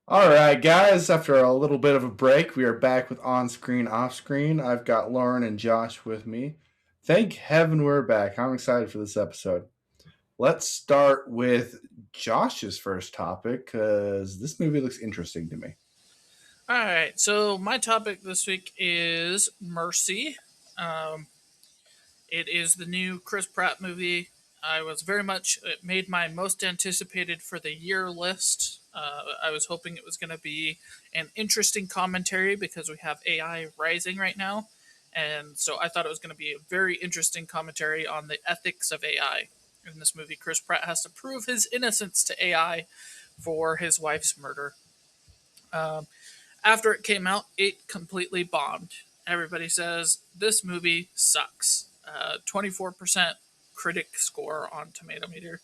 All right, guys, after a little bit of a break, we are back with On Screen, Off Screen. I've got Lauren and Josh with me. Thank heaven we're back. I'm excited for this episode. Let's start with Josh's first topic because this movie looks interesting to me. All right, so my topic this week is Mercy. Um, it is the new Chris Pratt movie. It made my most anticipated for the year list. I was hoping it was going to be an interesting commentary because we have AI rising right now. And so I thought it was going to be a very interesting commentary on the ethics of AI. In this movie, Chris Pratt has to prove his innocence to AI for his wife's murder. Um, After it came out, it completely bombed. Everybody says this movie sucks. 24% critic score on Tomato Meter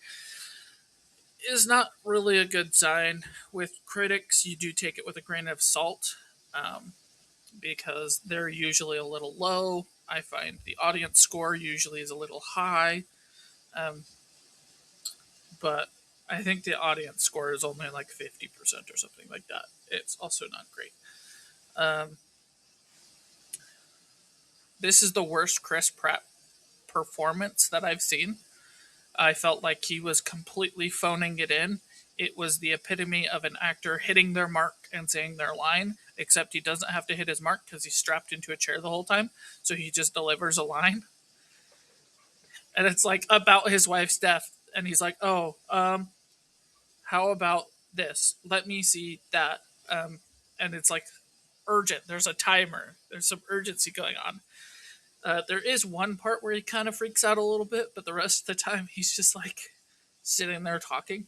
is not really a good sign. With critics, you do take it with a grain of salt um, because they're usually a little low. I find the audience score usually is a little high, um, but I think the audience score is only like 50% or something like that. It's also not great. Um, this is the worst Chris Pratt performance that I've seen. I felt like he was completely phoning it in. It was the epitome of an actor hitting their mark and saying their line, except he doesn't have to hit his mark because he's strapped into a chair the whole time. So he just delivers a line. And it's like about his wife's death. And he's like, how about this? Let me see that. And it's like urgent. There's a timer, there's some urgency going on. There is one part where he kind of freaks out a little bit, but the rest of the time he's just like sitting there talking.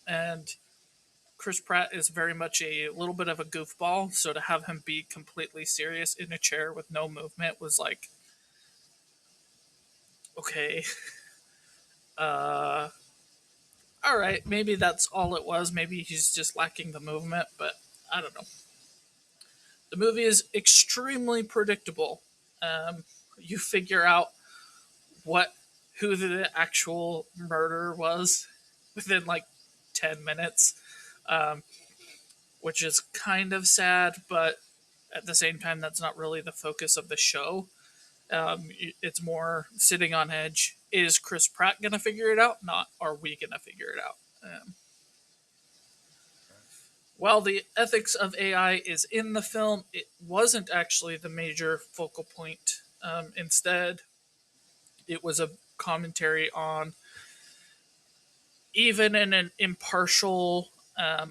And Chris Pratt is very much a little bit of a goofball, so to have him be completely serious in a chair with no movement was like, okay, uh, all right, maybe that's all it was. Maybe he's just lacking the movement, but I don't know. The movie is extremely predictable. You figure out what who the actual murderer was within like 10 minutes, um, which is kind of sad, but at the same time, that's not really the focus of the show. It's more sitting on edge. Is Chris Pratt going to figure it out? Not are we going to figure it out? While the ethics of AI is in the film, it wasn't actually the major focal point. Instead, it was a commentary on even in an impartial,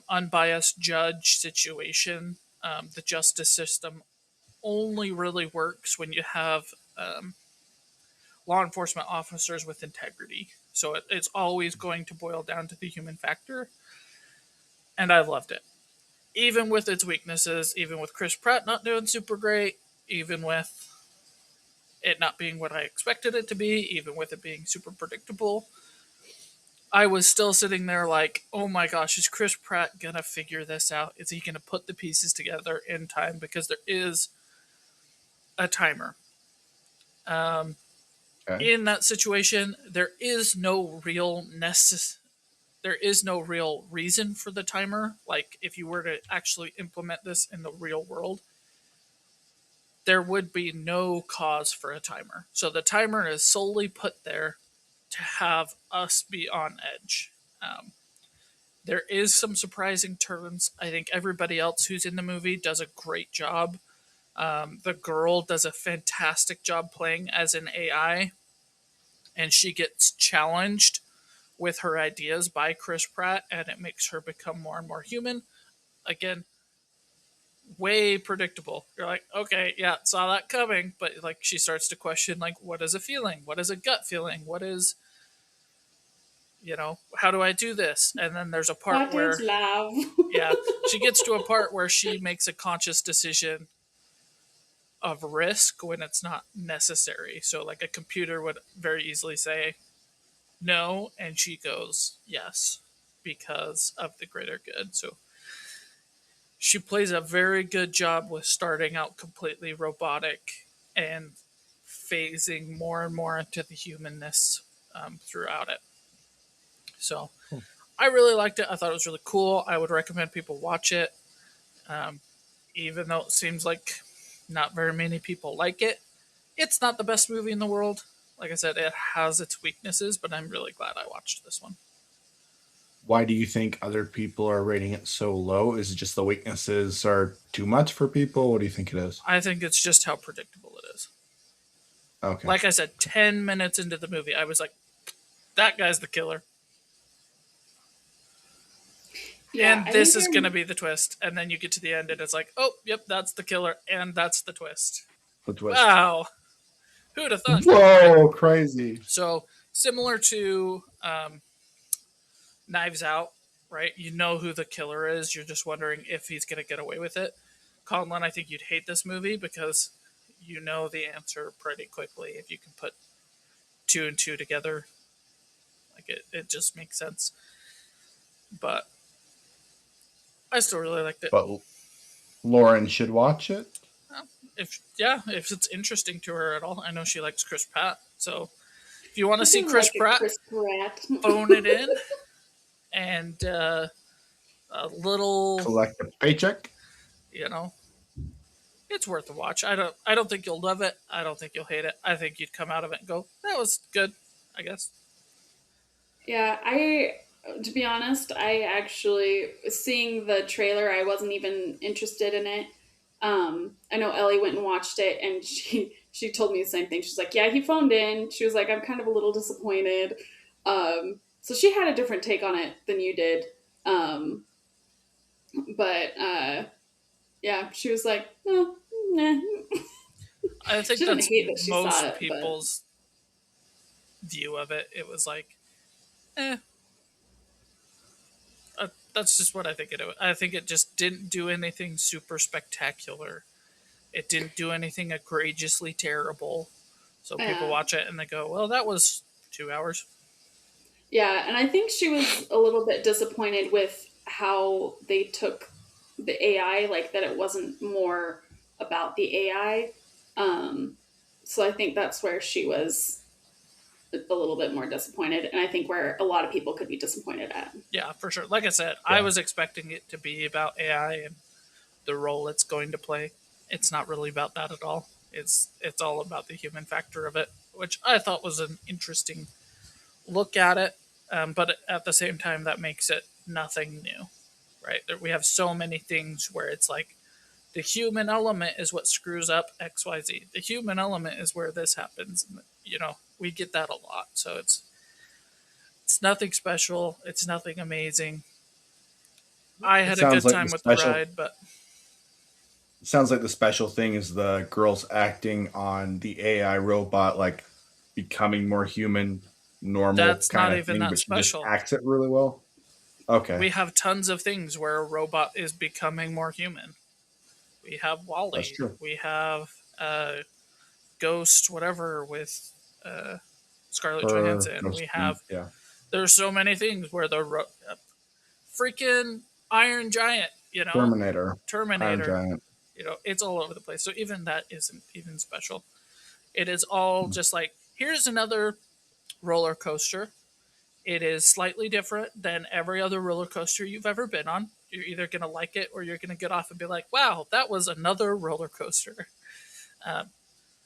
unbiased judge situation, the justice system only really works when you have law enforcement officers with integrity. So it's always going to boil down to the human factor, and I loved it. Even with its weaknesses, even with Chris Pratt not doing super great, even with it not being what I expected it to be, even with it being super predictable, I was still sitting there like, oh my gosh, is Chris Pratt gonna figure this out? Is he gonna put the pieces together in time? Because there is a timer. Um, Okay. in that situation, there is no real reason for the timer. Like if you were to actually implement this in the real world, there would be no cause for a timer. So the timer is solely put there to have us be on edge. Um, there is some surprising turns. I think everybody else who's in the movie does a great job. The girl does a fantastic job playing as an AI, and she gets challenged with her ideas by Chris Pratt, and it makes her become more and more human. Again, way predictable. You're like, okay, yeah, saw that coming, but like she starts to question, like, what is a feeling? What is a gut feeling? What is, how do I do this? And then there's a part What is where, love? yeah, she gets to a part where she makes a conscious decision of risk when it's not necessary. So, like, a computer would very easily say no, and she goes yes because of the greater good. So, she plays a very good job with starting out completely robotic and phasing more and more into the humanness throughout it. So, Cool. I really liked it. I thought it was really cool. I would recommend people watch it, um, even though it seems like not very many people like it. It's not the best movie in the world. Like I said, it has its weaknesses, but I'm really glad I watched this one. Why do you think other people are rating it so low? Is it just the weaknesses are too much for people? What do you think it is? I think it's just how predictable it is. Okay. Like I said, 10 minutes into the movie, I was like, that guy's the killer. Yeah, And I this think is you're going to be the twist. And then you get to the end and it's like, oh, yep, that's the killer. And that's the twist. The twist. Wow. Who'd have thunk? Right? Whoa, crazy. So, similar to Knives Out, right? You know who the killer is. You're just wondering if he's going to get away with it. Conlon, I think you'd hate this movie because you know the answer pretty quickly if you can put two and two together. Like it just makes sense. But I still really liked it. But Lauren should watch it. If it's interesting to her at all. I know she likes Chris Pratt, so if you want to I see do Chris like a Pratt, Chris Pratt. phone it in, and a little, Collect a paycheck. you know, it's worth a watch. I don't think you'll love it. I don't think you'll hate it. I think you'd come out of it and go, that was good. I guess. Yeah, to be honest, I actually, seeing the trailer, I wasn't even interested in it. I know Ellie went and watched it, and she told me the same thing. She's like, "Yeah, he phoned in." She was like, "I'm kind of a little disappointed." So she had a different take on it than you did. Um, but yeah, she was like, "No, nah." I think She didn't that's hate that she saw most it, but people's view of it. It was like, eh. That's just what I think it. I think it just didn't do anything super spectacular. It didn't do anything egregiously terrible. So people yeah. watch it and they go, well, that was 2 hours. Yeah, and I think she was a little bit disappointed with how they took the AI, like that it wasn't more about the AI. So I think that's where she was a little bit more disappointed, and I think where a lot of people could be disappointed at. Yeah, for sure. Like I said, I Yeah. was expecting it to be about AI and the role it's going to play. It's not really about that at all. It's all about the human factor of it, which I thought was an interesting look at it. But at the same time, that makes it nothing new, right? We have so many things where it's like the human element is what screws up XYZ. The human element is where this happens. We get that a lot. So it's nothing special. It's nothing amazing. I It had a sounds good like the time with the special. ride, but It sounds like the special thing is the girls acting on the AI robot, like becoming more human, normal that's kind not of even thing, that but she just special. acts it really well. Okay. We have tons of things where a robot is becoming more human. We have That's Wally. true. We have Ghost, whatever, with Scarlett Her Johansson. We ghost, have yeah. there's so many things where freaking Iron Giant, Terminator, Iron Terminator, Giant. it's all over the place. So even that isn't even special. It is all just like here's another roller coaster. It is slightly different than every other roller coaster you've ever been on. You're either going to like it or you're going to get off and be like, wow, that was another roller coaster. Um,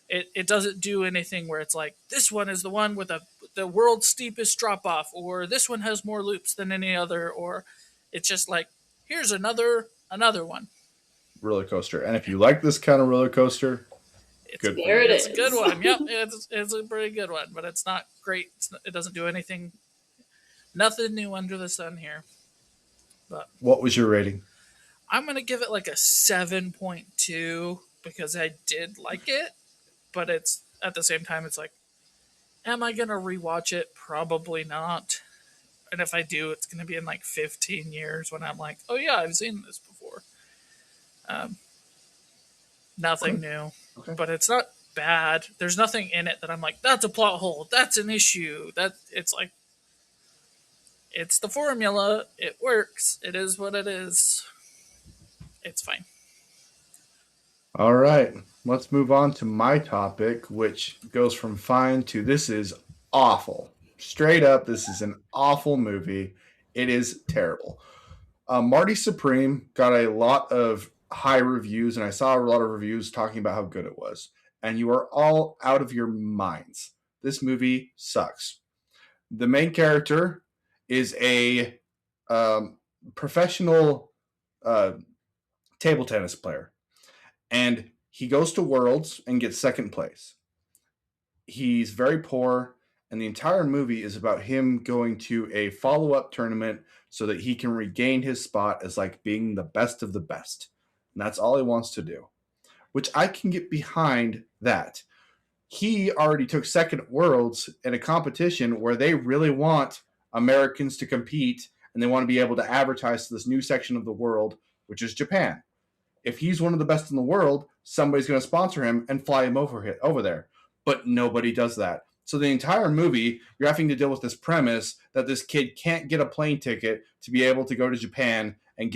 it doesn't do anything where it's like, this one is the one with the world's steepest drop off, or this one has more loops than any other, or it's just like, here's another one. Roller coaster. And if you like this kind of roller coaster, It's good for There you. it it's a good is. one. Yep, it's a pretty good one, but it's not great. It doesn't do anything, nothing new under the sun here. But What was your rating? I'm gonna give it like a 7.2 because I did like it, but it's at the same time it's like, am I gonna rewatch it? Probably not. And if I do, it's gonna be in like 15 years when I'm like, oh yeah, I've seen this before. Um, Nothing Okay. new, Okay. but it's not bad. There's nothing in it that I'm like, that's a plot hole. That's an issue. That it's like it's the formula. It works. It is what it is. It's fine. All right. Let's move on to my topic, which goes from fine to this is awful. Straight up, this is an awful movie. It is terrible. Marty Supreme got a lot of high reviews, and I saw a lot of reviews talking about how good it was. And you are all out of your minds. This movie sucks. The main character is a professional uh, table tennis player, and he goes to Worlds and gets second place. He's very poor, and the entire movie is about him going to a follow-up tournament so that he can regain his spot as like being the best of the best. And that's all he wants to do, which I can get behind that. He already took second at Worlds in a competition where they really want Americans to compete, and they want to be able to advertise to this new section of the world, which is Japan. If he's one of the best in the world, somebody's going to sponsor him and fly him over there. But nobody does that. So the entire movie, you're having to deal with this premise that this kid can't get a plane ticket to be able to go to Japan and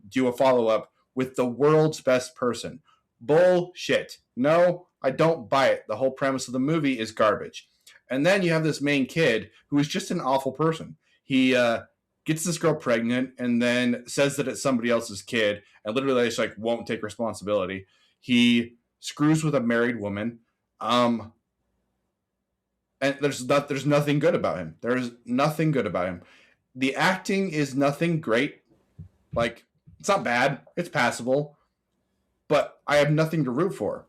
do a follow-up with the world's best person. Bullshit. No, I don't buy it. The whole premise of the movie is garbage. And then you have this main kid who is just an awful person. He gets this girl pregnant and then says that it's somebody else's kid, and literally just like won't take responsibility. He screws with a married woman. And there's nothing good about him. There's nothing good about him. The acting is nothing great. Like, it's not bad. It's passable. But I have nothing to root for.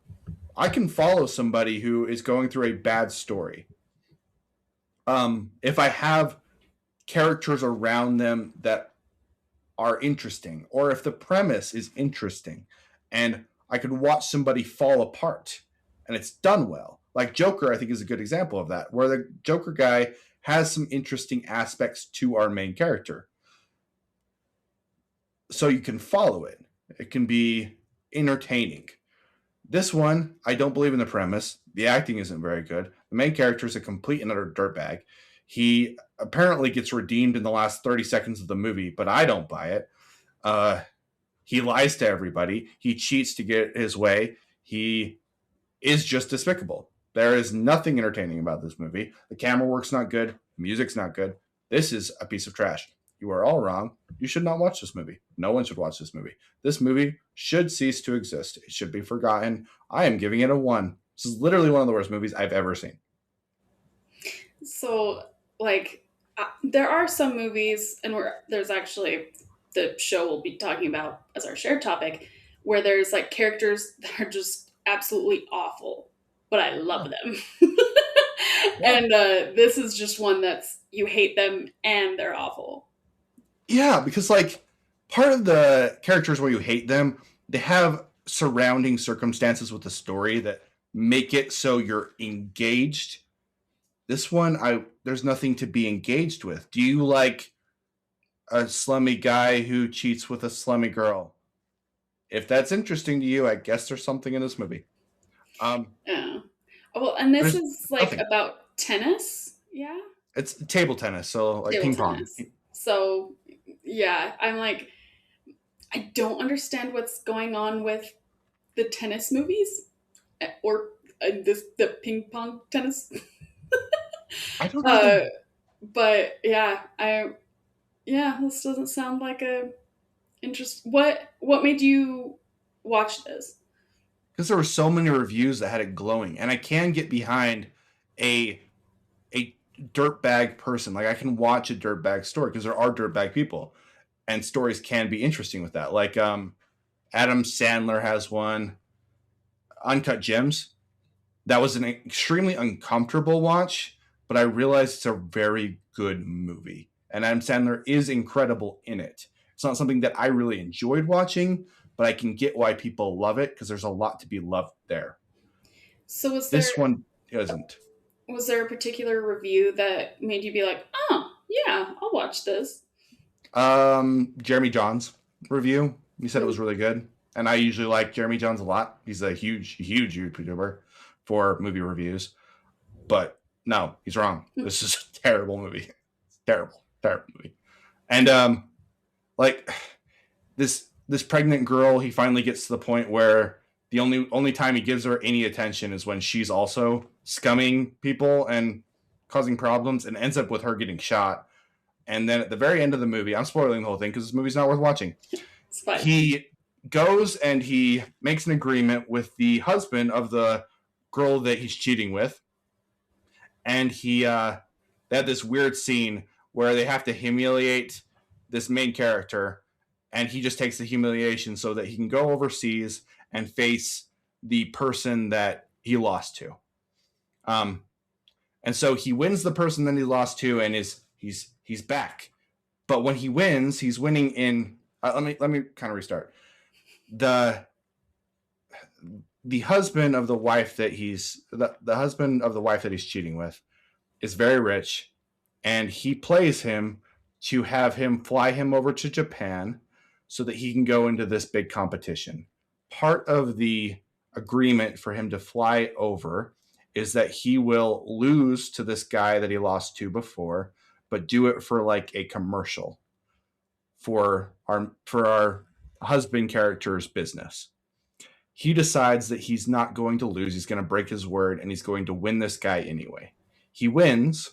I can follow somebody who is going through a bad story. If I have characters around them that are interesting, or if the premise is interesting, and I could watch somebody fall apart, and it's done well. Like Joker, I think, is a good example of that, where the Joker guy has some interesting aspects to our main character. So you can follow it. It can be entertaining. This one, I don't believe in the premise. The acting isn't very good. The main character is a complete and utter dirtbag. He apparently gets redeemed in the last 30 seconds of the movie, but I don't buy it. He lies to everybody. He cheats to get his way. He is just despicable. There is nothing entertaining about this movie. The camera work's not good. The music's not good. This is a piece of trash. You are all wrong. You should not watch this movie. No one should watch this movie. This movie should cease to exist. It should be forgotten. I am giving it a 1. This is literally one of the worst movies I've ever seen. So, like, there are some movies, and there's actually the show we'll be talking about as our shared topic, where there's like characters that are just absolutely awful, but I love them. And this is just one that's you hate them and they're awful. Yeah, because like part of the characters where you hate them, they have surrounding circumstances with the story that make it so you're engaged. This one, there's nothing to be engaged with. Do you like a slummy guy who cheats with a slummy girl? If that's interesting to you, I guess there's something in this movie. Yeah. Well, and this is like nothing. about tennis. Yeah. It's table tennis, so like Table ping tennis. pong. So, yeah, I'm like, I don't understand what's going on with the tennis movies or the ping pong tennis. I don't know. But yeah, this doesn't sound like a interest. What made you watch this? Because there were so many reviews that had it glowing, and I can get behind a dirtbag person. Like I can watch a dirtbag story because there are dirtbag people, and stories can be interesting with that. Like Adam Sandler has one, Uncut Gems. That was an extremely uncomfortable watch, but I realized it's a very good movie, and Adam Sandler is incredible in it. It's not something that I really enjoyed watching, but I can get why people love it because there's a lot to be loved there. So this one isn't. Was there a particular review that made you be like, oh, yeah, I'll watch this? Jeremy John's review. He said it was really good. And I usually like Jeremy Johns a lot. He's a huge YouTuber for movie reviews. But no, he's wrong. This is a terrible movie. Terrible movie. And like this pregnant girl, he finally gets to the point where the only time he gives her any attention is when she's also scumming people and causing problems, and ends up with her getting shot. And then at the very end of the movie, I'm spoiling the whole thing because this movie's not worth watching. It's fine. He goes and he makes an agreement with the husband of the girl that he's cheating with. And they had this weird scene where they have to humiliate this main character, and he just takes the humiliation so that he can go overseas and face the person that he lost to. And so he wins the person that he lost to, and he's back. But when he wins, he's winning in. Let me kind of restart. The husband of the wife that the husband of the wife that he's cheating with is very rich, and he plays him to have him fly him over to Japan so that he can go into this big competition. Part of the agreement for him to fly over is that he will lose to this guy that he lost to before, but do it for like a commercial for our husband character's business. He decides that he's not going to lose. He's going to break his word, and he's going to win this guy anyway. He wins.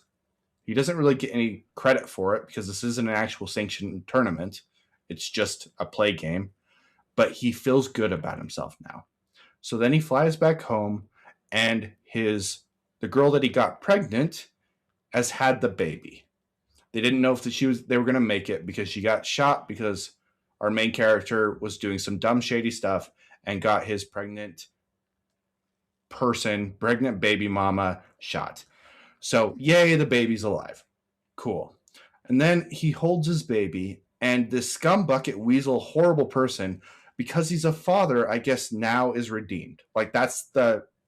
He doesn't really get any credit for it because this isn't an actual sanctioned tournament. It's just a play game. But he feels good about himself now. So then he flies back home, and the girl that he got pregnant has had the baby. They didn't know if they were going to make it because she got shot because our main character was doing some dumb, shady stuff and got his pregnant baby mama shot. So, yay, the baby's alive. Cool. And then he holds his baby, and this scumbucket weasel horrible person, because he's a father, I guess now is redeemed. Like,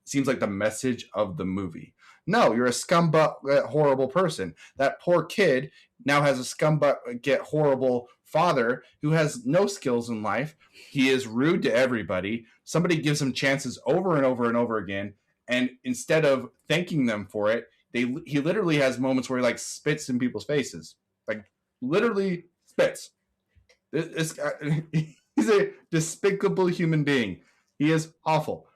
seems like the message of the movie. No, you're a scumbucket horrible person. That poor kid now has a scumbucket horrible father who has no skills in life. He is rude to everybody. Somebody gives him chances over and over and over again, and instead of thanking them for it, he literally has moments where he like spits in people's faces, like literally spits. He's a despicable human being. He is awful.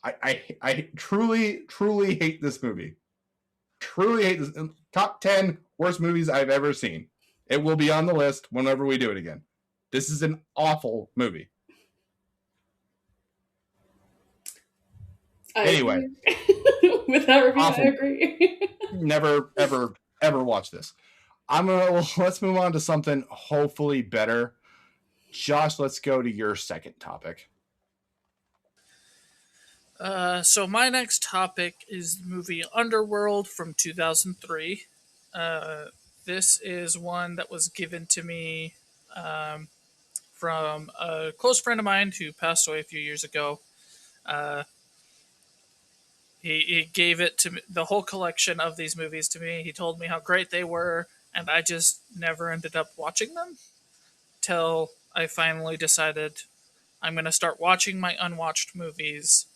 I truly hate this movie. Truly hate this. Top 10 worst movies I've ever seen. It will be on the list whenever we do it again. This is an awful movie. Anyway. With that review, awful. I agree. Never, ever watch this. Let's move on to something hopefully better. Josh, let's go to your second topic. So my next topic is the movie Underworld from 2003. This is one that was given to me from a close friend of mine who passed away a few years ago. He gave it to me, the whole collection of these movies to me. He told me how great they were, and I just never ended up watching them till I finally decided I'm going to start watching my unwatched movies.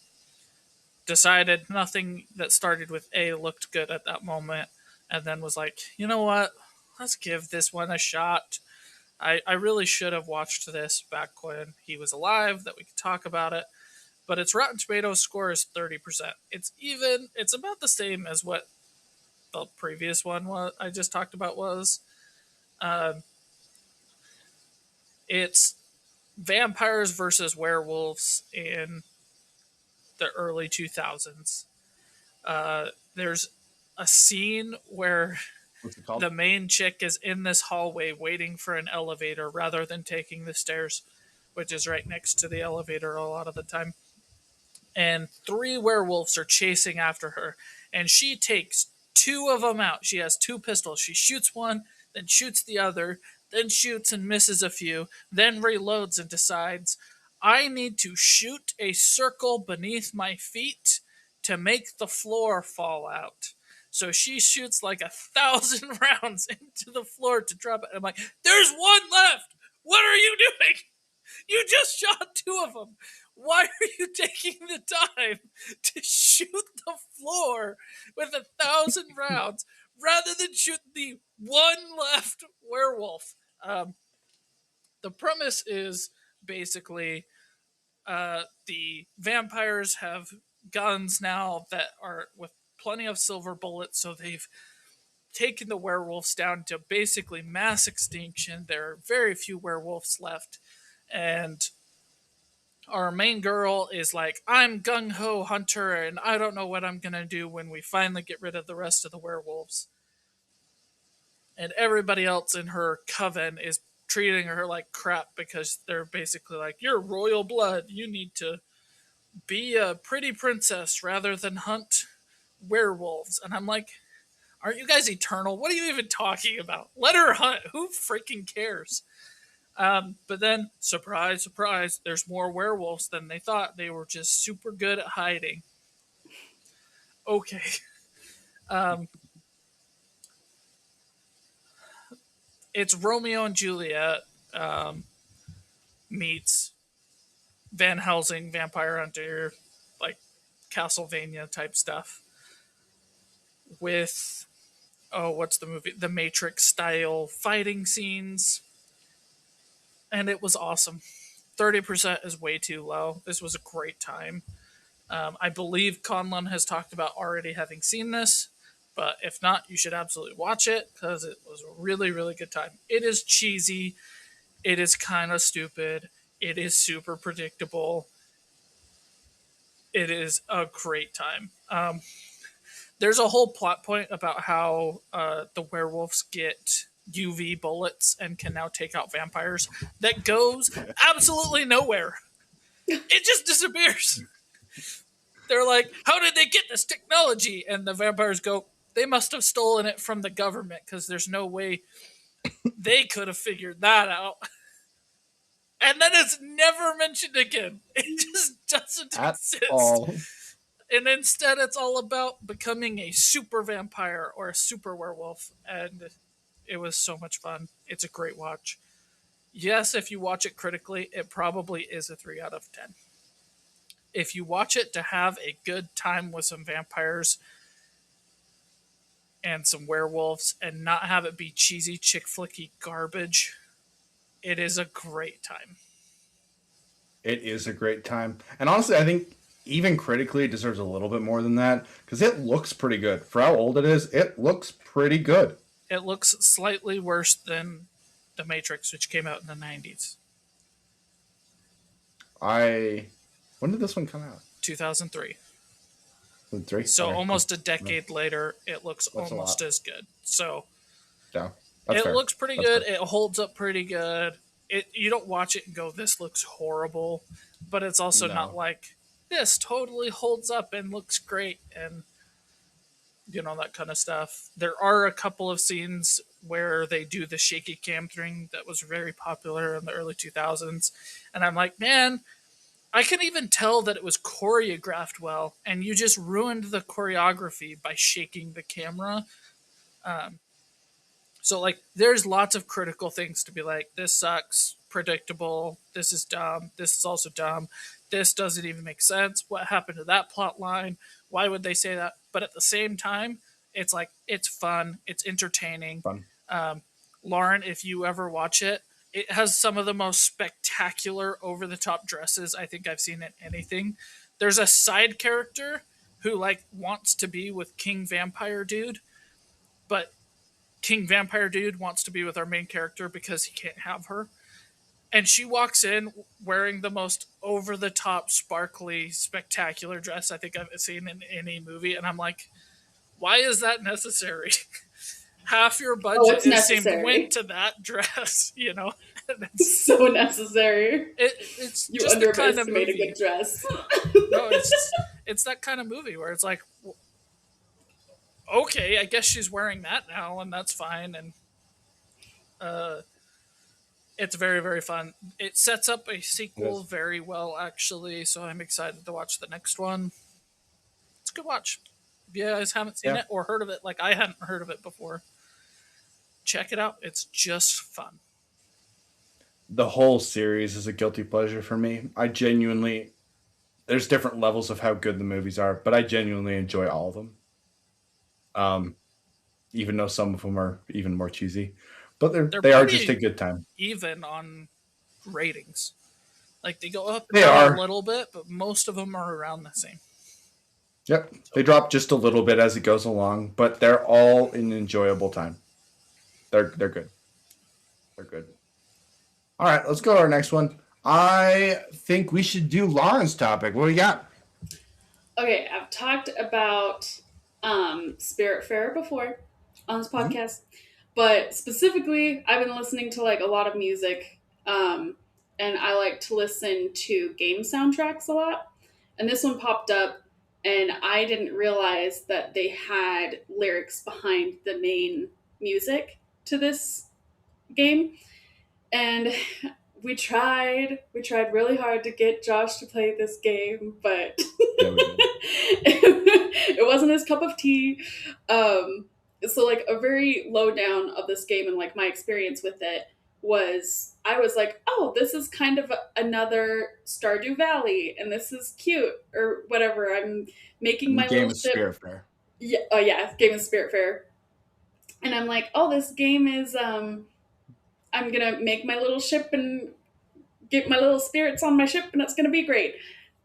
Decided nothing that started with A looked good at that moment, and then was like, you know what? Let's give this one a shot. I really should have watched this back when he was alive, that we could talk about it. But its Rotten Tomatoes score is 30%. It's about the same as what the previous one I just talked about was. It's vampires versus werewolves in the early 2000s. There's a scene where the main chick is in this hallway waiting for an elevator rather than taking the stairs, which is right next to the elevator a lot of the time. And 3 werewolves are chasing after her, and she takes 2 of them out. She has 2 pistols. She shoots one, then shoots the other, then shoots and misses a few, then reloads and decides, I need to shoot a circle beneath my feet to make the floor fall out. So she shoots like 1,000 rounds into the floor to drop it. I'm like, there's 1 left. What are you doing? You just shot 2 of them. Why are you taking the time to shoot the floor with 1,000 rounds rather than shoot the 1 left werewolf? The premise is basically the vampires have guns now that are with plenty of silver bullets, so they've taken the werewolves down to basically mass extinction. There are very few werewolves left, and our main girl is like, I'm gung ho hunter, and I don't know what I'm gonna do when we finally get rid of the rest of the werewolves. And everybody else in her coven is treating her like crap because they're basically like, you're royal blood. You need to be a pretty princess rather than hunt werewolves. And I'm like, aren't you guys eternal? What are you even talking about? Let her hunt. Who freaking cares? But then, surprise, surprise, there's more werewolves than they thought. They were just super good at hiding. Okay. Um, it's Romeo and Juliet meets Van Helsing, Vampire Hunter, like Castlevania type stuff. With, oh, what's the movie? The Matrix style fighting scenes. And it was awesome. 30% is way too low. This was a great time. I believe Conlon has talked about already having seen this, but if not, you should absolutely watch it because it was a really, really good time. It is cheesy. It is kind of stupid. It is super predictable. It is a great time. There's a whole plot point about how the werewolves get UV bullets and can now take out vampires that goes absolutely nowhere. It just disappears. They're like, how did they get this technology? And the vampires go, they must have stolen it from the government because there's no way they could have figured that out. And then it's never mentioned again. It just doesn't At exist. all. And instead, it's all about becoming a super vampire or a super werewolf. And it was so much fun. It's a great watch. Yes, if you watch it critically, it probably is a 3 out of 10. If you watch it to have a good time with some vampires and some werewolves and not have it be cheesy chick flicky garbage, it is a great time. It is a great time. And honestly, I think even critically it deserves a little bit more than that because it looks pretty good. For how old it is, it looks pretty good. It looks slightly worse than The Matrix, which came out in the 90s. When did this one come out? 2003. 3? So Okay. almost a decade later, it looks That's almost as good. So Yeah, it fair. looks pretty That's good. fair. It holds up pretty good. You don't watch it and go, this looks horrible. But it's also No. not like, this totally holds up and looks great. And, that kind of stuff. There are a couple of scenes where they do the shaky cam thing that was very popular in the early 2000s. And I'm like, man, I can even tell that it was choreographed well, and you just ruined the choreography by shaking the camera. So, like, there's lots of critical things to be like, this sucks, predictable, this is dumb, this is also dumb, this doesn't even make sense. What happened to that plot line? Why would they say that? But at the same time, it's like, it's fun, it's entertaining. Fun. Lauren, if you ever watch it, it has some of the most spectacular over the top dresses I think I've seen in anything. There's a side character who like wants to be with King Vampire Dude, but King Vampire Dude wants to be with our main character because he can't have her. And she walks in wearing the most over the top, sparkly, spectacular dress I think I've seen in any movie. And I'm like, why is that necessary? Half your budget went to that dress, It's so necessary. It's You just the kind of underestimate movie. a good dress. No, it's that kind of movie where it's like, okay, I guess she's wearing that now, and that's fine. And it's very, very fun. It sets up a sequel very well, actually. So I'm excited to watch the next one. It's a good watch. If you guys haven't seen it or heard of it, like I hadn't heard of it before, check it out. It's just fun. The whole series is a guilty pleasure for me. There's different levels of how good the movies are, but I genuinely enjoy all of them. Even though some of them are even more cheesy, but they are just a good time. Even on ratings, like they go up They and down are a little bit, but most of them are around the same. Yep. They So drop just a little bit as it goes along, but they're all an enjoyable time. They're good. They're good. All right, let's go to our next one. I think we should do Lauren's topic. What do you got? Okay, I've talked about Spiritfarer before on this Mhm. podcast, but specifically, I've been listening to like a lot of music, and I like to listen to game soundtracks a lot. And this one popped up, and I didn't realize that they had lyrics behind the main music to this game. And we tried really hard to get Josh to play this game, but Yeah, we did. it wasn't his cup of tea. um so like a very low down of this game and like my experience with it was I was like, oh, this is kind of another Stardew Valley and this is cute or whatever. I'm making my Game little of ship. Spiritfarer. Yeah, oh yeah, game of Spiritfarer. And I'm like, oh, this game is I'm gonna make my little ship and get my little spirits on my ship and it's gonna be great.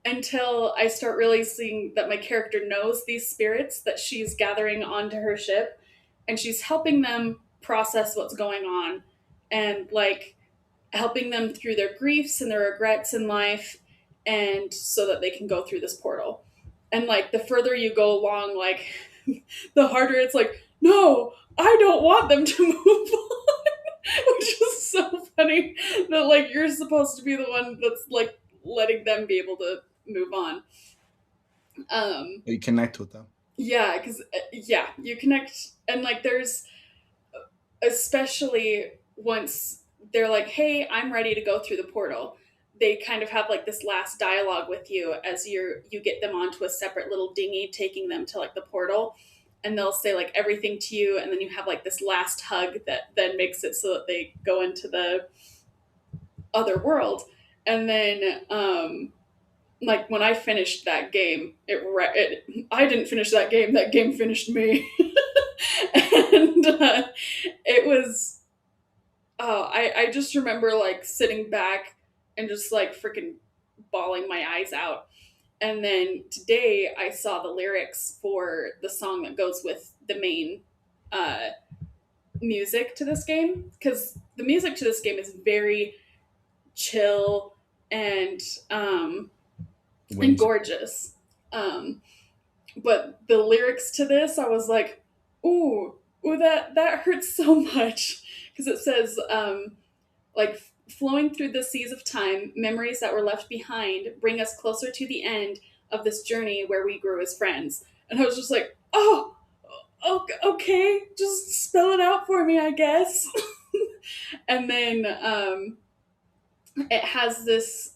Until I start realizing that my character knows these spirits that she's gathering onto her ship and she's helping them process what's going on and like helping them through their griefs and their regrets in life and so that they can go through this portal. And like the further you go along, like the harder it's like, no, I don't want them to move on. Which is so funny that like you're supposed to be the one that's like letting them be able to move on. You connect with them. Yeah, because yeah, you connect and like there's especially once they're like, hey, I'm ready to go through the portal. They kind of have like this last dialogue with you as you get them onto a separate little dinghy taking them to like the portal, and they'll say like everything to you, and then you have like this last hug that then makes it so that they go into the other world. And then like when I finished that game, I didn't finish that game. That game finished me, and it was. Oh, I just remember like sitting back and just like freaking bawling my eyes out. And then today I saw the lyrics for the song that goes with the main uh, music to this game because the music to this game is very chill and and Whimsy. gorgeous. Um, but the lyrics to this, I was like, ooh, that hurts so much because it says like flowing through the seas of time, memories that were left behind bring us closer to the end of this journey where we grew as friends. And I was just like, oh, okay, just spell it out for me, I guess. And then it has this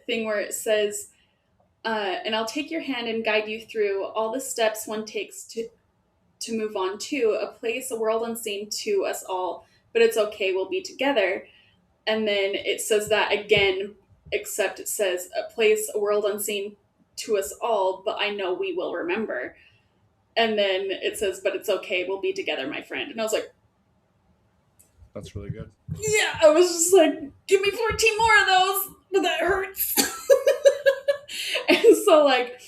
thing where it says, and I'll take your hand and guide you through all the steps one takes to move on to a place, a world unseen to us all, but it's okay, we'll be together. And then it says that again, except it says a place, a world unseen to us all, but I know we will remember. And then it says, but it's okay, we'll be together, my friend. And I was like, That's really good. yeah, I was just like, give me 14 more of those, but that hurts. And so like,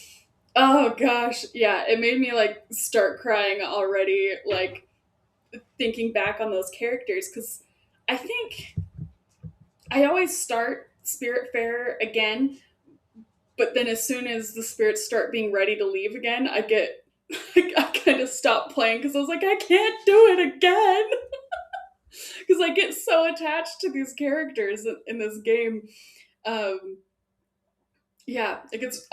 oh gosh, yeah, it made me like start crying already, like thinking back on those characters, because I think I always start Spiritfarer again, but then as soon as the spirits start being ready to leave again, I kind of stop playing because I was like, I can't do it again. Because I get so attached to these characters in this game. Um, yeah, it gets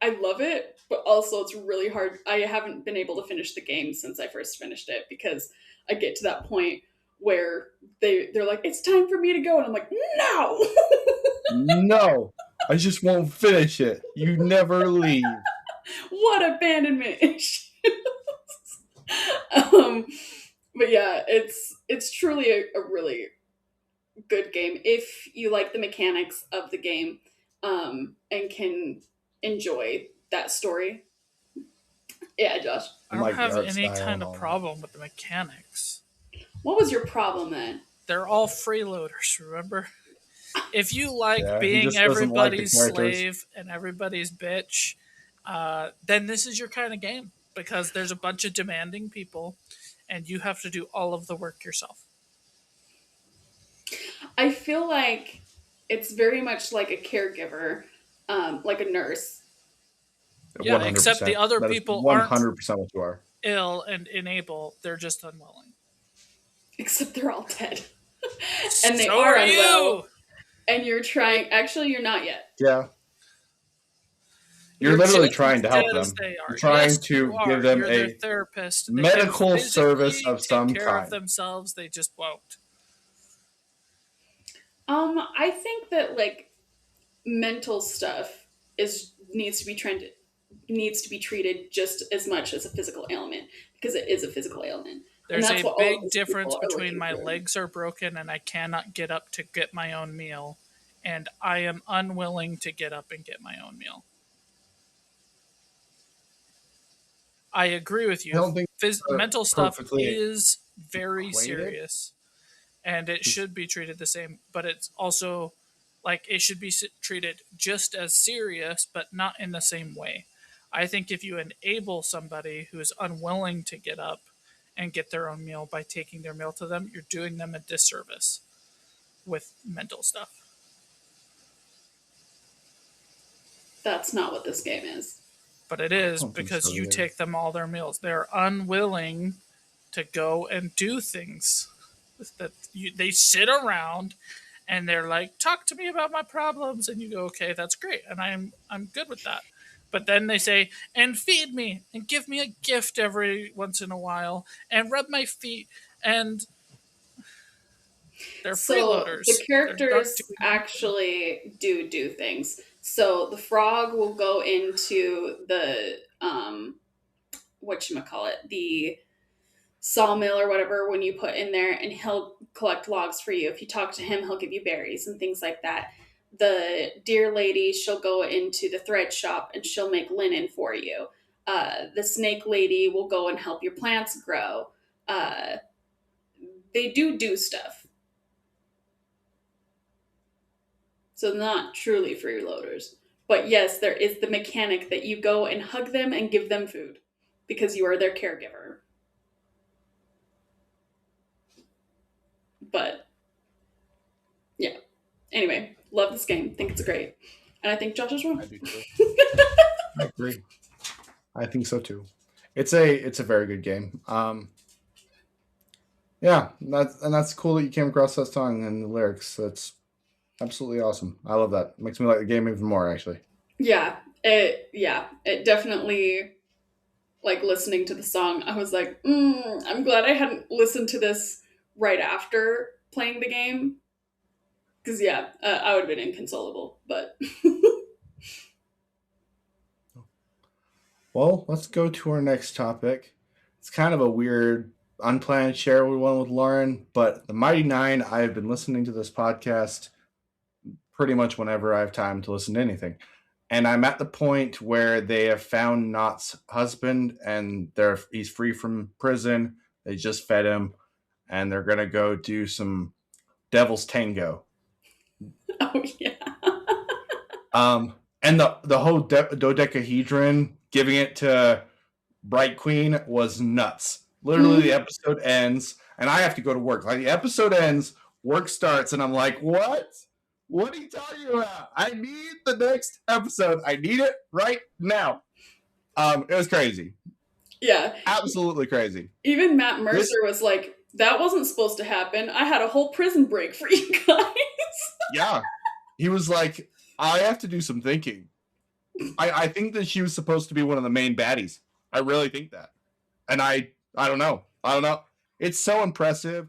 I love it, but also it's really hard. I haven't been able to finish the game since I first finished it because I get to that point where they're like, it's time for me to go, and I'm like, no. No, I just won't finish it. You never leave. What abandonment issues. um, but yeah, it's truly a really good game if you like the mechanics of the game and can enjoy that story. Yeah, Josh. I And don't like the have art any style kind and of all that. problem with the mechanics. What was your problem then? They're all freeloaders, remember? If you like Yeah, he being just doesn't like the everybody's characters. slave and everybody's bitch then this is your kind of game because there's a bunch of demanding people and you have to do all of the work yourself. I feel like it's very much like a caregiver, like a nurse. Yeah, except the 100%. other That is people aren't 100% what you are. ill and unable, they're just unwilling. Except they're all dead. And they So are are unwell. you! And you're trying. Actually, you're not yet. Yeah. You're literally trying to help them. You're trying to give them You're their a therapist. They medical can service of take some care of kind. themselves. They just won't. I think that like mental stuff needs to be treated just as much as a physical ailment because it is a physical ailment. And There's that's a what all of big these difference people are between looking my for. legs are broken and I cannot get up to get my own meal, and I am unwilling to get up and get my own meal. I agree with I you. don't think Mental stuff perfectly is very equated. serious and it should be treated the same, but it's also like it should be treated just as serious, but not in the same way. I think if you enable somebody who is unwilling to get up and get their own meal by taking their meal to them, you're doing them a disservice with mental stuff. That's not what this game is. But it is because you take them all their meals. They're unwilling to go and do things. They sit around and they're like, "Talk to me about my problems," and you go, "Okay, that's great," and I'm good with that. But then they say, "And feed me, and give me a gift every once in a while, and rub my feet," and they're freeloaders. The characters actually do things. So the frog will go into the whatchamacallit, the sawmill or whatever when you put in there, and he'll collect logs for you. If you talk to him, he'll give you berries and things like that. The deer lady, she'll go into the thread shop and she'll make linen for you. The snake lady will go and help your plants grow. They do stuff. So not truly freeloaders. But yes, there is the mechanic that you go and hug them and give them food because you are their caregiver. But yeah. Anyway, love this game. Think it's great. And I think Josh is wrong. I do too. I agree. I think so too. It's a very good game. Yeah, that's cool that you came across that song and the lyrics. That's absolutely awesome. I love that. Makes me like the game even more, actually. Yeah, it definitely, like listening to the song, I was like, I'm glad I hadn't listened to this right after playing the game. Because I would have been inconsolable, but Well, let's go to our next topic. It's kind of a weird, unplanned share one with Lauren, but the Mighty Nein, I have been listening to this podcast pretty much whenever I have time to listen to anything. And I'm at the point where they have found Knott's husband and he's free from prison. They just fed him and they're going to go do some devil's tango. oh yeah. And the whole dodecahedron giving it to Bright Queen was nuts. Literally, the episode ends, and I have to go to work. Like, the episode ends, work starts, and I'm like, what? What are you talking about? I need the next episode. I need it right now. It was crazy. Yeah. Absolutely crazy. Even Matt Mercer was like, that wasn't supposed to happen. I had a whole prison break for you guys. Yeah. He was like, I have to do some thinking. I think that she was supposed to be one of the main baddies. I really think that. And I don't know. It's so impressive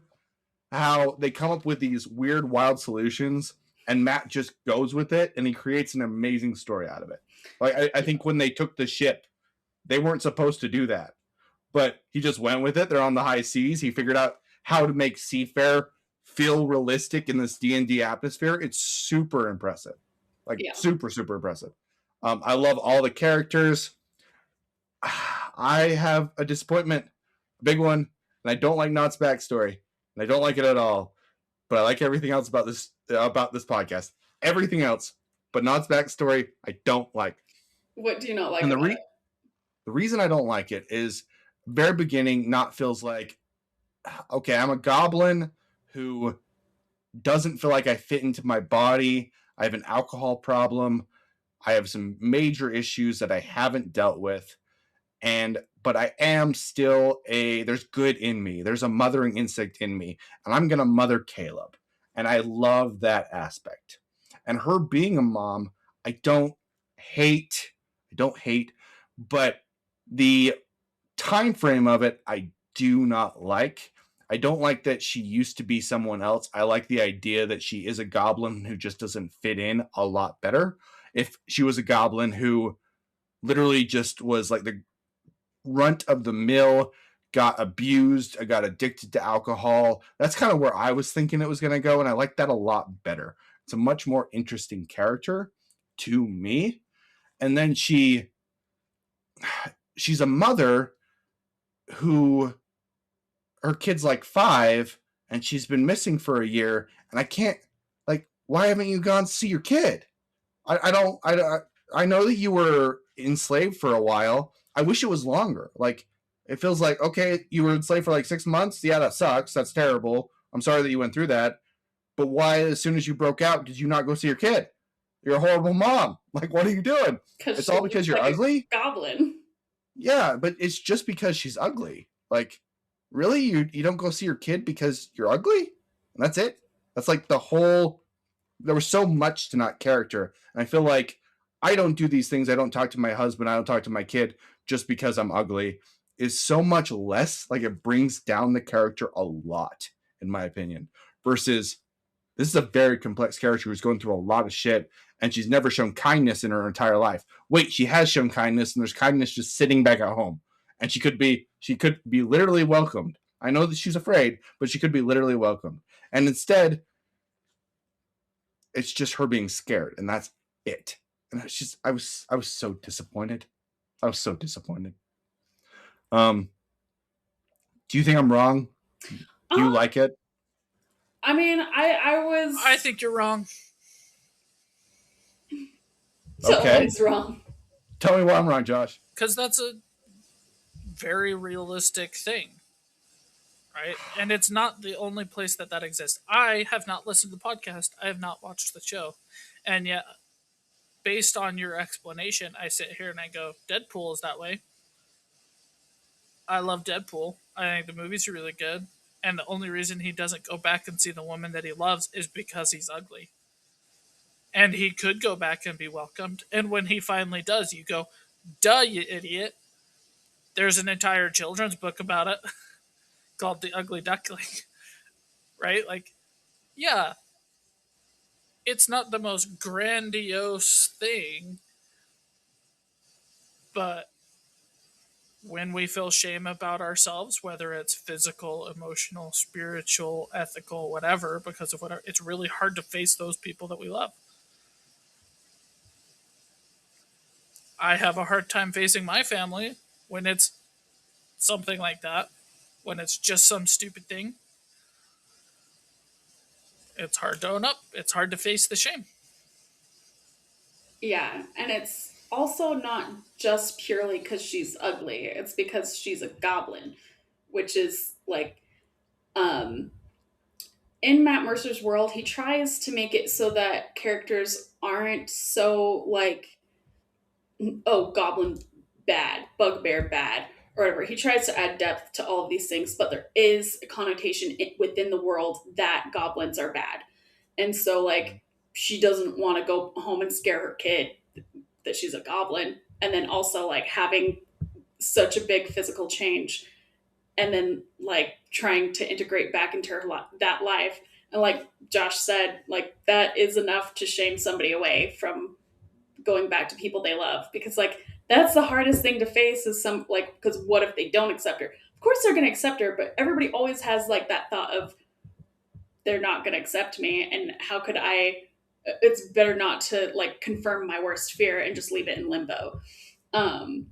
how they come up with these weird, wild solutions, and Matt just goes with it, and he creates an amazing story out of it. Like, I think when they took the ship, they weren't supposed to do that. But he just went with it. They're on the high seas. He figured out how to make seafarer feel realistic in this D&D atmosphere. It's super impressive. Super, super impressive. I love all the characters. I have a disappointment, a big one, and I don't like Knott's backstory, and I don't like it at all. But I like everything else about this podcast. Everything else, but Knott's backstory, I don't like. What do you not like And about it? the reason I don't like it is very beginning not feels like, okay, I'm a goblin who doesn't feel like I fit into my body. I have an alcohol problem. I have some major issues that I haven't dealt with. But I am still there's good in me. There's a mothering instinct in me. And I'm gonna mother Caleb. And I love that aspect. And her being a mom, I don't hate, but the time frame of it I do not like. I don't like that she used to be someone else. I like the idea that she is a goblin who just doesn't fit in a lot better. If she was a goblin who literally just was like the runt of the mill, got abused, got addicted to alcohol, that's kind of where I was thinking it was going to go. And I like that a lot better. It's a much more interesting character to me. And then she's a mother who her kid's like 5 and she's been missing for a year, and I can't, like, why haven't you gone to see your kid? I know that you were enslaved for a while. I wish it was longer. Like, it feels like, okay, you were enslaved for like 6 months. Yeah, that sucks. That's terrible. I'm sorry that you went through that. But why, as soon as you broke out, did you not go see your kid? You're a horrible mom. Like, what are you doing? It's all because you're ugly? Goblin. Yeah, but it's just because she's ugly. Like, really? You don't go see your kid because you're ugly? And that's it? That's like the whole. There was so much to not character. And I feel like I don't do these things. I don't talk to my husband. I don't talk to my kid just because I'm ugly. Is so much less. Like, it brings down the character a lot, in my opinion. Versus, this is a very complex character who's going through a lot of shit, and she's never shown kindness in her entire life. Wait, she has shown kindness, and there's kindness just sitting back at home. And she could be literally welcomed. I know that she's afraid, but she could be literally welcomed. And instead, it's just her being scared, and that's it. And it's just I was so disappointed. I was so disappointed. Do you think I'm wrong? Do you like it? I mean, I think you're wrong. Someone's wrong. Tell me why I'm wrong, Josh. Because that's a very realistic thing, right? And it's not the only place that exists. I have not listened to the podcast. I have not watched the show. And yet, based on your explanation, I sit here and I go, Deadpool is that way. I love Deadpool. I think the movies are really good. And the only reason he doesn't go back and see the woman that he loves is because he's ugly. And he could go back and be welcomed. And when he finally does, you go, duh, you idiot. There's an entire children's book about it called The Ugly Duckling. Right? Like, yeah, it's not the most grandiose thing, but when we feel shame about ourselves, whether it's physical, emotional, spiritual, ethical, whatever, because of whatever, it's really hard to face those people that we love. I have a hard time facing my family when it's something like that, when it's just some stupid thing. It's hard to own up. It's hard to face the shame. Yeah, and it's also not just purely because she's ugly. It's because she's a goblin, which is like, um, in Matt Mercer's world, he tries to make it so that characters aren't so like, oh, goblin bad, bugbear bad, or whatever. He tries to add depth to all of these things, but there is a connotation within the world that goblins are bad. And so, like, she doesn't want to go home and scare her kid that she's a goblin. And then also, like, having such a big physical change and then, like, trying to integrate back into her that life. And, like Josh said, like, that is enough to shame somebody away from going back to people they love, because like that's the hardest thing to face is some like, because what if they don't accept her? Of course they're going to accept her, but everybody always has like that thought of they're not going to accept me, and how could I, it's better not to like confirm my worst fear and just leave it in limbo. um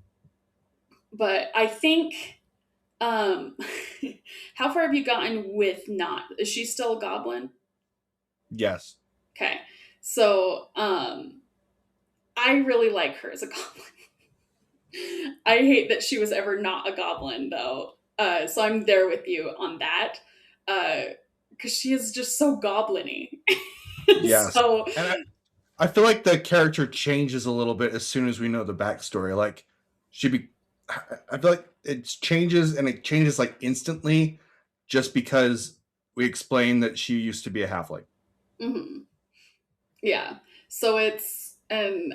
but I think, um how far have you gotten with Not? Is she still a goblin? Yes. Okay, so I really like her as a goblin. I hate that she was ever not a goblin, though. So I'm there with you on that. Because she is just so goblin-y. Yes. So, And I feel like the character changes a little bit as soon as we know the backstory. Like, she be. I feel like it changes, and it changes like instantly, just because we explain that she used to be a halfling. mhm. Yeah. So it's, and,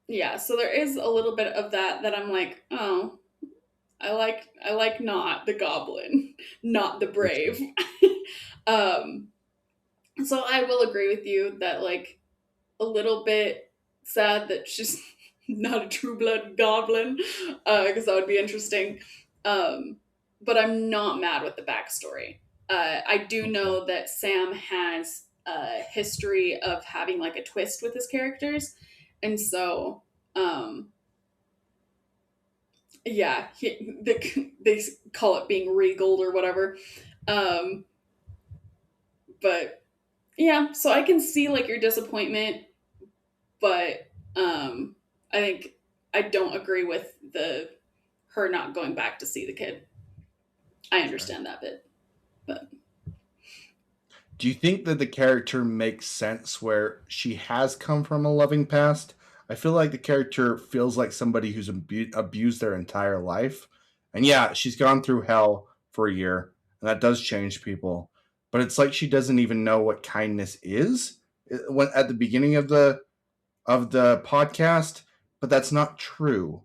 yeah, so there is a little bit of that I'm like, oh, I like not the goblin, not the brave. um, so I will agree with you that like a little bit sad that she's not a true blood goblin, because that would be interesting. Um, but I'm not mad with the backstory. I do Okay. know that Sam has a history of having like a twist with his characters, and so yeah, they call it being regaled or whatever. Um, but yeah, so I can see like your disappointment, but I think I don't agree with the her not going back to see the kid. I Okay. understand that bit, but Do you think that the character makes sense where she has come from a loving past? I feel like the character feels like somebody who's abused their entire life. And yeah, she's gone through hell for a year, and that does change people. But it's like she doesn't even know what kindness is when at the beginning of the podcast, but that's not true.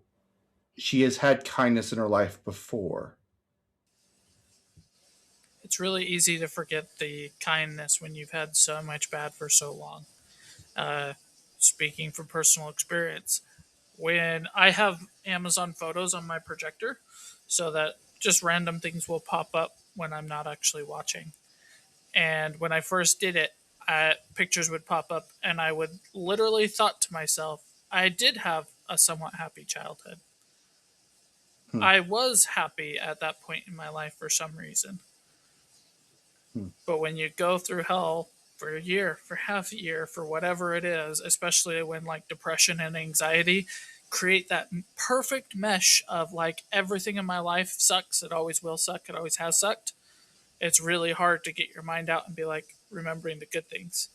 She has had kindness in her life before. It's really easy to forget the kindness when you've had so much bad for so long. Uh, Speaking from personal experience, when I have Amazon photos on my projector, so that just random things will pop up when I'm not actually watching. And when I first did it, pictures would pop up, and I would literally thought to myself, I did have a somewhat happy childhood. Hmm. I was happy at that point in my life for some reason. Hmm. But when you go through hell for a year, for half a year, for whatever it is, especially when like depression and anxiety create that perfect mesh of like everything in my life sucks, it always will suck, it always has sucked. It's really hard to get your mind out and be like remembering the good things.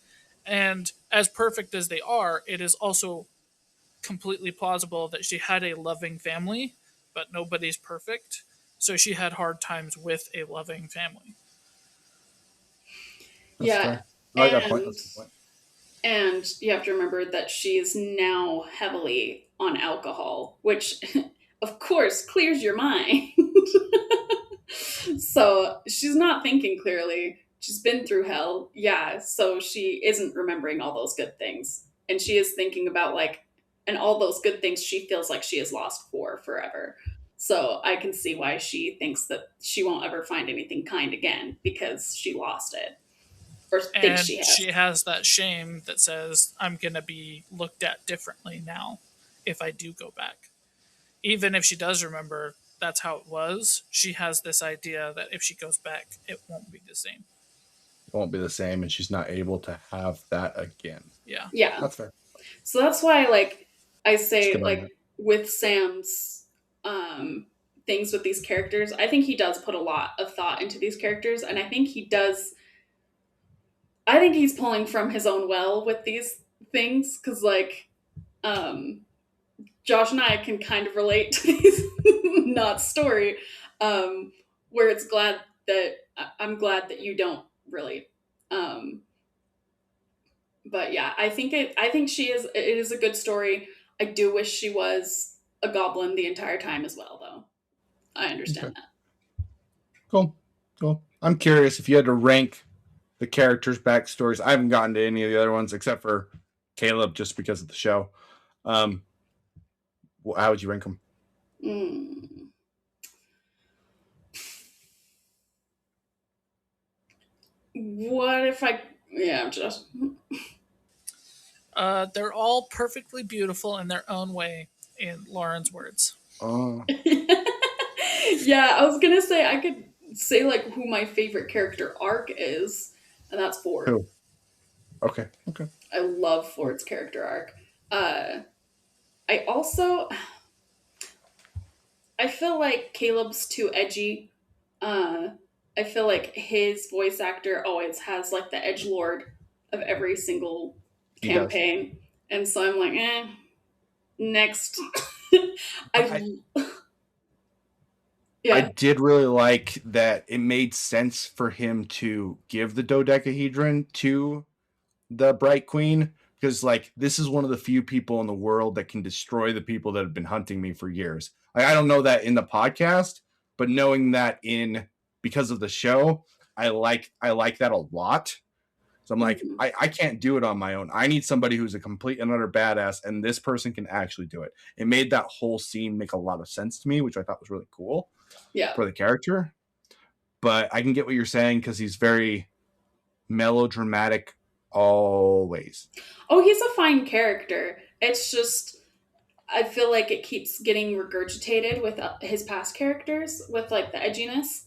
And as perfect as they are, it is also completely plausible that she had a loving family, but nobody's perfect. So she had hard times with a loving family. That's yeah, fair. I like that point. and That's a good point. and you have to remember that she is now heavily on alcohol, which of course clears your mind. So she's not thinking clearly. She's been through hell. Yeah, so she isn't remembering all those good things. And she is thinking about like, and all those good things she feels like she has lost for forever. So I can see why she thinks that she won't ever find anything kind again because she lost it or thinks And she has. she has that shame that says, I'm going to be looked at differently now if I do go back. Even if she does remember that's how it was, she has this idea that if she goes back, it won't be the same. It won't be the same, and she's not able to have that again. Yeah. Yeah. That's fair. So that's why like I Just say good like argument. with Sam's um things with these characters, I think he does put a lot of thought into these characters, and I think he's pulling from his own well with these things because like um Josh and I can kind of relate to these not story, where it's glad that I'm glad that you don't really. Um, but yeah, I think she is. It is a good story. I do wish she was a goblin the entire time as well, though. I Okay. understand that. Cool. Cool. I'm curious if you had to rank the characters' backstories. I haven't gotten to any of the other ones except for Caleb, just because of the show. Um, how would you rank them? Mm. What if I? Yeah, just They're all perfectly beautiful in their own way, in Lauren's words. Oh, yeah. I was gonna say I could say like who my favorite character arc is, and that's Ford. who? Okay. Okay. I love Ford's character arc. I also I feel like Caleb's too edgy. Uh, I feel like his voice actor always has like the edge lord of every single He does. campaign, and so I'm like, next. I I I yeah. did really like that it made sense for him to give the dodecahedron to the Bright Queen, because like this is one of the few people in the world that can destroy the people that have been hunting me for years. Like, I don't know that in the podcast, but knowing that in because of the show, I like that a lot. So I'm like, Mhm. I can't do it on my own. I need somebody who's a complete and utter badass, and this person can actually do it. It made that whole scene make a lot of sense to me, which I thought was really cool Yeah. for the character. But I can get what you're saying because he's very melodramatic always. Oh, he's a fine character. It's just I feel like it keeps getting regurgitated with his past characters with like the edginess.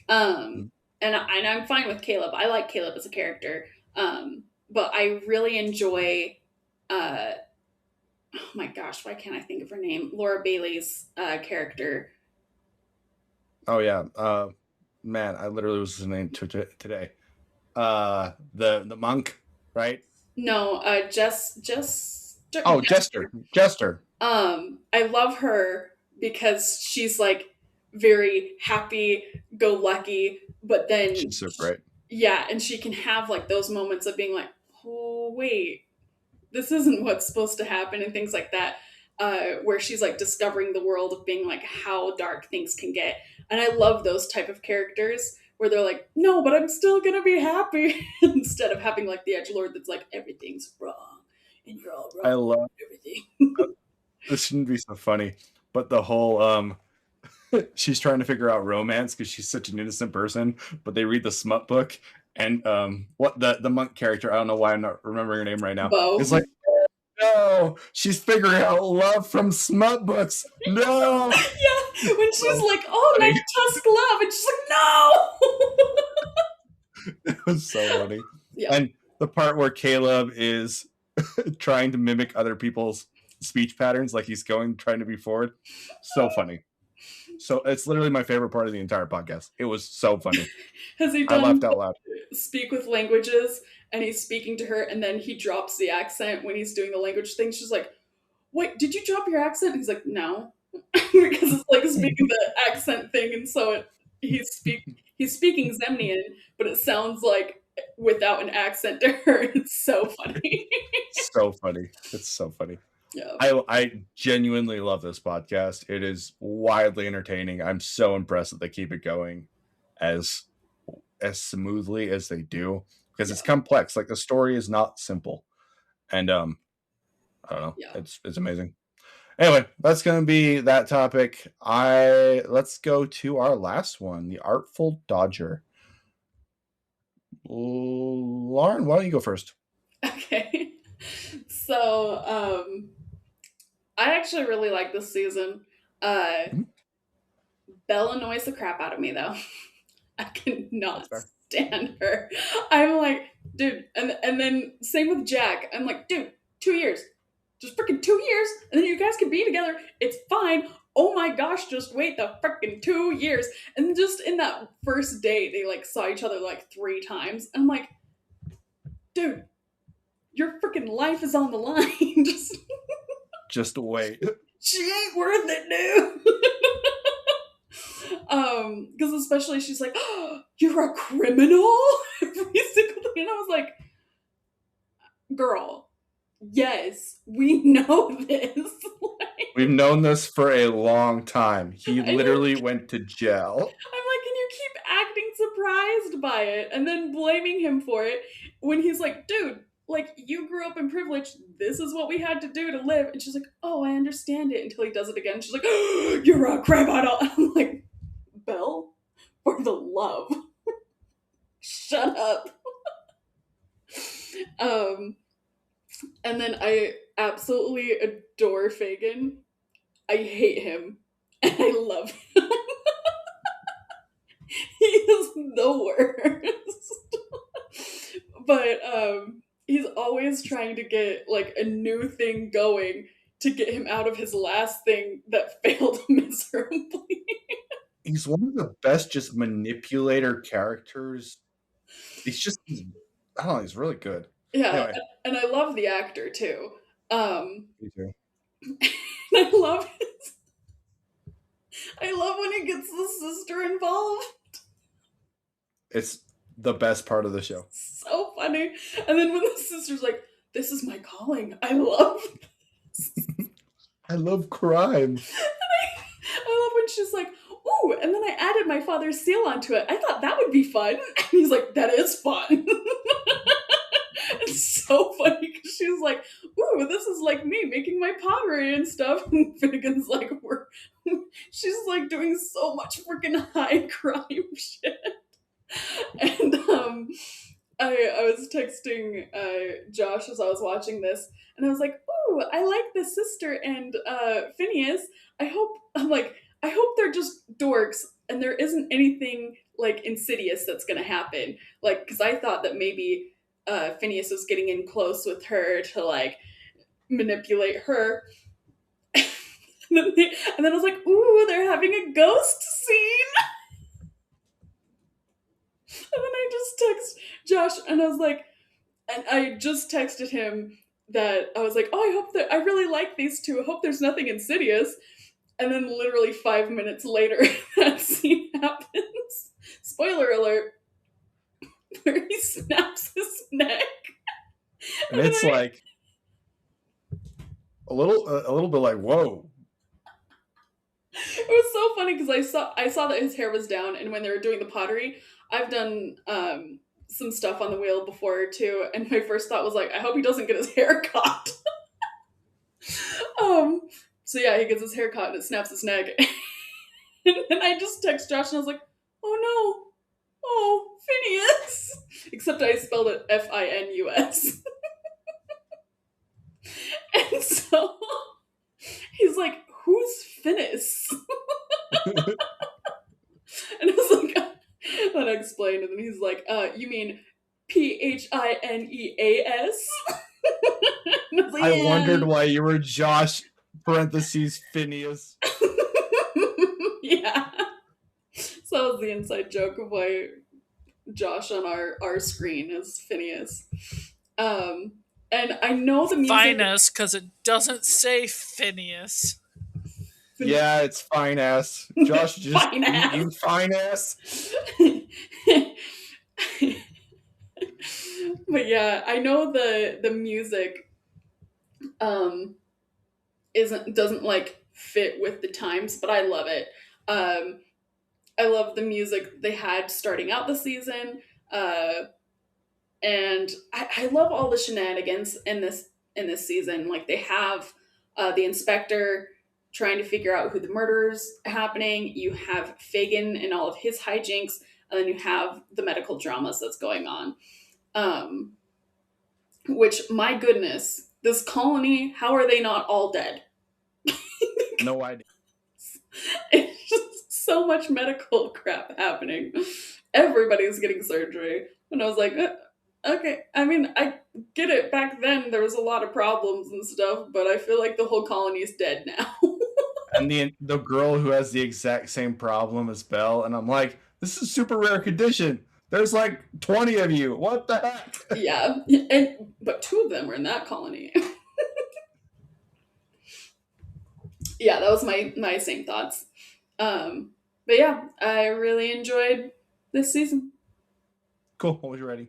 Um, and I'm fine with Caleb. I like Caleb as a character. But I really enjoy. Oh my gosh, why can't I think of her name? Laura Bailey's character. Oh yeah, man, I literally was listening to today. The monk, right? No, just Oh, Jester. I love her because she's like very happy go lucky, but then She's so great. yeah, and she can have like those moments of being like, oh wait, this isn't what's supposed to happen, and things like that. Where she's like discovering the world of being like how dark things can get, and I love those type of characters where they're like, no, but I'm still gonna be happy, instead of having like the edge lord that's like everything's wrong and you're all I wrong love. everything. This shouldn't be so funny, but the whole she's trying to figure out romance because she's such an innocent person, but they read the smut book, and what the monk character, I don't know why I'm not remembering her name right now, Bo. is like, no, she's figuring out love from smut books. No. Yeah, when she's So like, oh, funny. nice tusk love, and she's like, no. It was so funny. Yeah. And the part where Caleb is trying to mimic other people's speech patterns, like he's trying to be forward. So funny. So it's literally my favorite part of the entire podcast. It was so funny. Has he I done laughed out loud. speak with languages and he's speaking to her and then he drops the accent when he's doing the language thing? She's like, wait, did you drop your accent? He's like, no. Because it's like speaking the accent thing, and so he's speaking Zemnian, but it sounds like without an accent to her. It's so funny. So funny. It's so funny. Yeah. I genuinely love this podcast. It is wildly entertaining. I'm so impressed that they keep it going as smoothly as they do, because it's complex. Like the story is not simple. And I don't know. Yeah. It's amazing. Anyway, that's going to be that topic. Let's go to our last one, the Artful Dodger. Lauren, why don't you go first? Okay. So, I actually really like this season. Belle annoys the crap out of me though. I cannot stand her. I'm like, dude, and then same with Jack. I'm like, dude, 2 years. Just freaking 2 years, and then you guys can be together. It's fine. Oh my gosh, just wait the freaking 2 years. And just in that first date, they like saw each other like 3 times. I'm like, dude, your freaking life is on the line. Just wait. She ain't worth it, dude. Because especially she's like, oh, you're a criminal every single thing, and I was like, girl, yes, we know this. Like, we've known this for a long time. He literally went to jail. I'm like, and you keep acting surprised by it and then blaming him for it when he's like, dude, like, you grew up in privilege. This is what we had to do to live. And she's like, oh, I understand it, until he does it again. She's like, oh, you're a criminal. I'm like, Belle, for the love, shut up. And then I absolutely adore Fagin. I hate him and I love him. He is the worst. But he's always trying to get like a new thing going to get him out of his last thing that failed miserably. He's one of the best just manipulator characters. I don't know, he's really good. Yeah, Anyway, and I love the actor too. me too. I love I love when he gets the sister involved. It's the best part of the show. So funny. And then when the sister's like, "This is my calling. I love." I love crime. I love when she's like, "Ooh," and then I added my father's seal onto it. I thought that would be fun. And he's like, "That is fun." It's so funny because she's like, "Ooh, this is like me making my pottery and stuff." And Finnegan's like, "We're," she's like doing so much freaking high crime shit. And I was texting Josh as I was watching this, and I was like, "Ooh, I like the sister and Phineas. I hope they're just dorks, and there isn't anything like insidious that's gonna happen. Like, because I thought that maybe Phineas was getting in close with her to like manipulate her." And then I was like, "Ooh, they're having a ghost scene." And then I just text Josh, and I was like, and I just texted him that I was like, "Oh, I hope that I really like these two. I hope there's nothing insidious." And then literally 5 minutes later, that scene happens. Spoiler alert, where he snaps his neck. And it's like a little bit like, whoa. It was so funny because I saw that his hair was down, and when they were doing the pottery, I've done some stuff on the wheel before too, and my first thought was like, I hope he doesn't get his hair caught. um, so yeah, he gets his hair caught and it snaps his neck, and then I just text Josh and I was like, "Oh no, oh Phineas," except I spelled it Finus, and so he's like, "Who's Finis?" And I was like, then I explained, and then he's like, "You mean Phineas?" Like, I wondered why you were Josh parentheses Phineas. Yeah. So that was the inside joke of why Josh on our screen is Phineas. And I know the music. Finus, because it doesn't say Phineas. Yeah, it's fine ass. Josh, just Fine ass. you fine ass. But yeah, I know the music doesn't like fit with the times, but I love it. I love the music they had starting out the season, and I love all the shenanigans in this season. Like they have the inspector trying to figure out who the murderer's happening. You have Fagin and all of his hijinks, and then you have the medical dramas that's going on. Which, my goodness, this colony, how are they not all dead? No idea. It's just so much medical crap happening. Everybody's getting surgery. And I was like, okay. I mean, I get it. Back then, there was a lot of problems and stuff, but I feel like the whole colony is dead now. And the girl who has the exact same problem as Belle, and I'm like, this is super rare condition. There's like 20 of you. What the heck? Yeah. But 2 of them were in that colony. Yeah, that was my same thoughts. But yeah, I really enjoyed this season. Cool. What was your rating?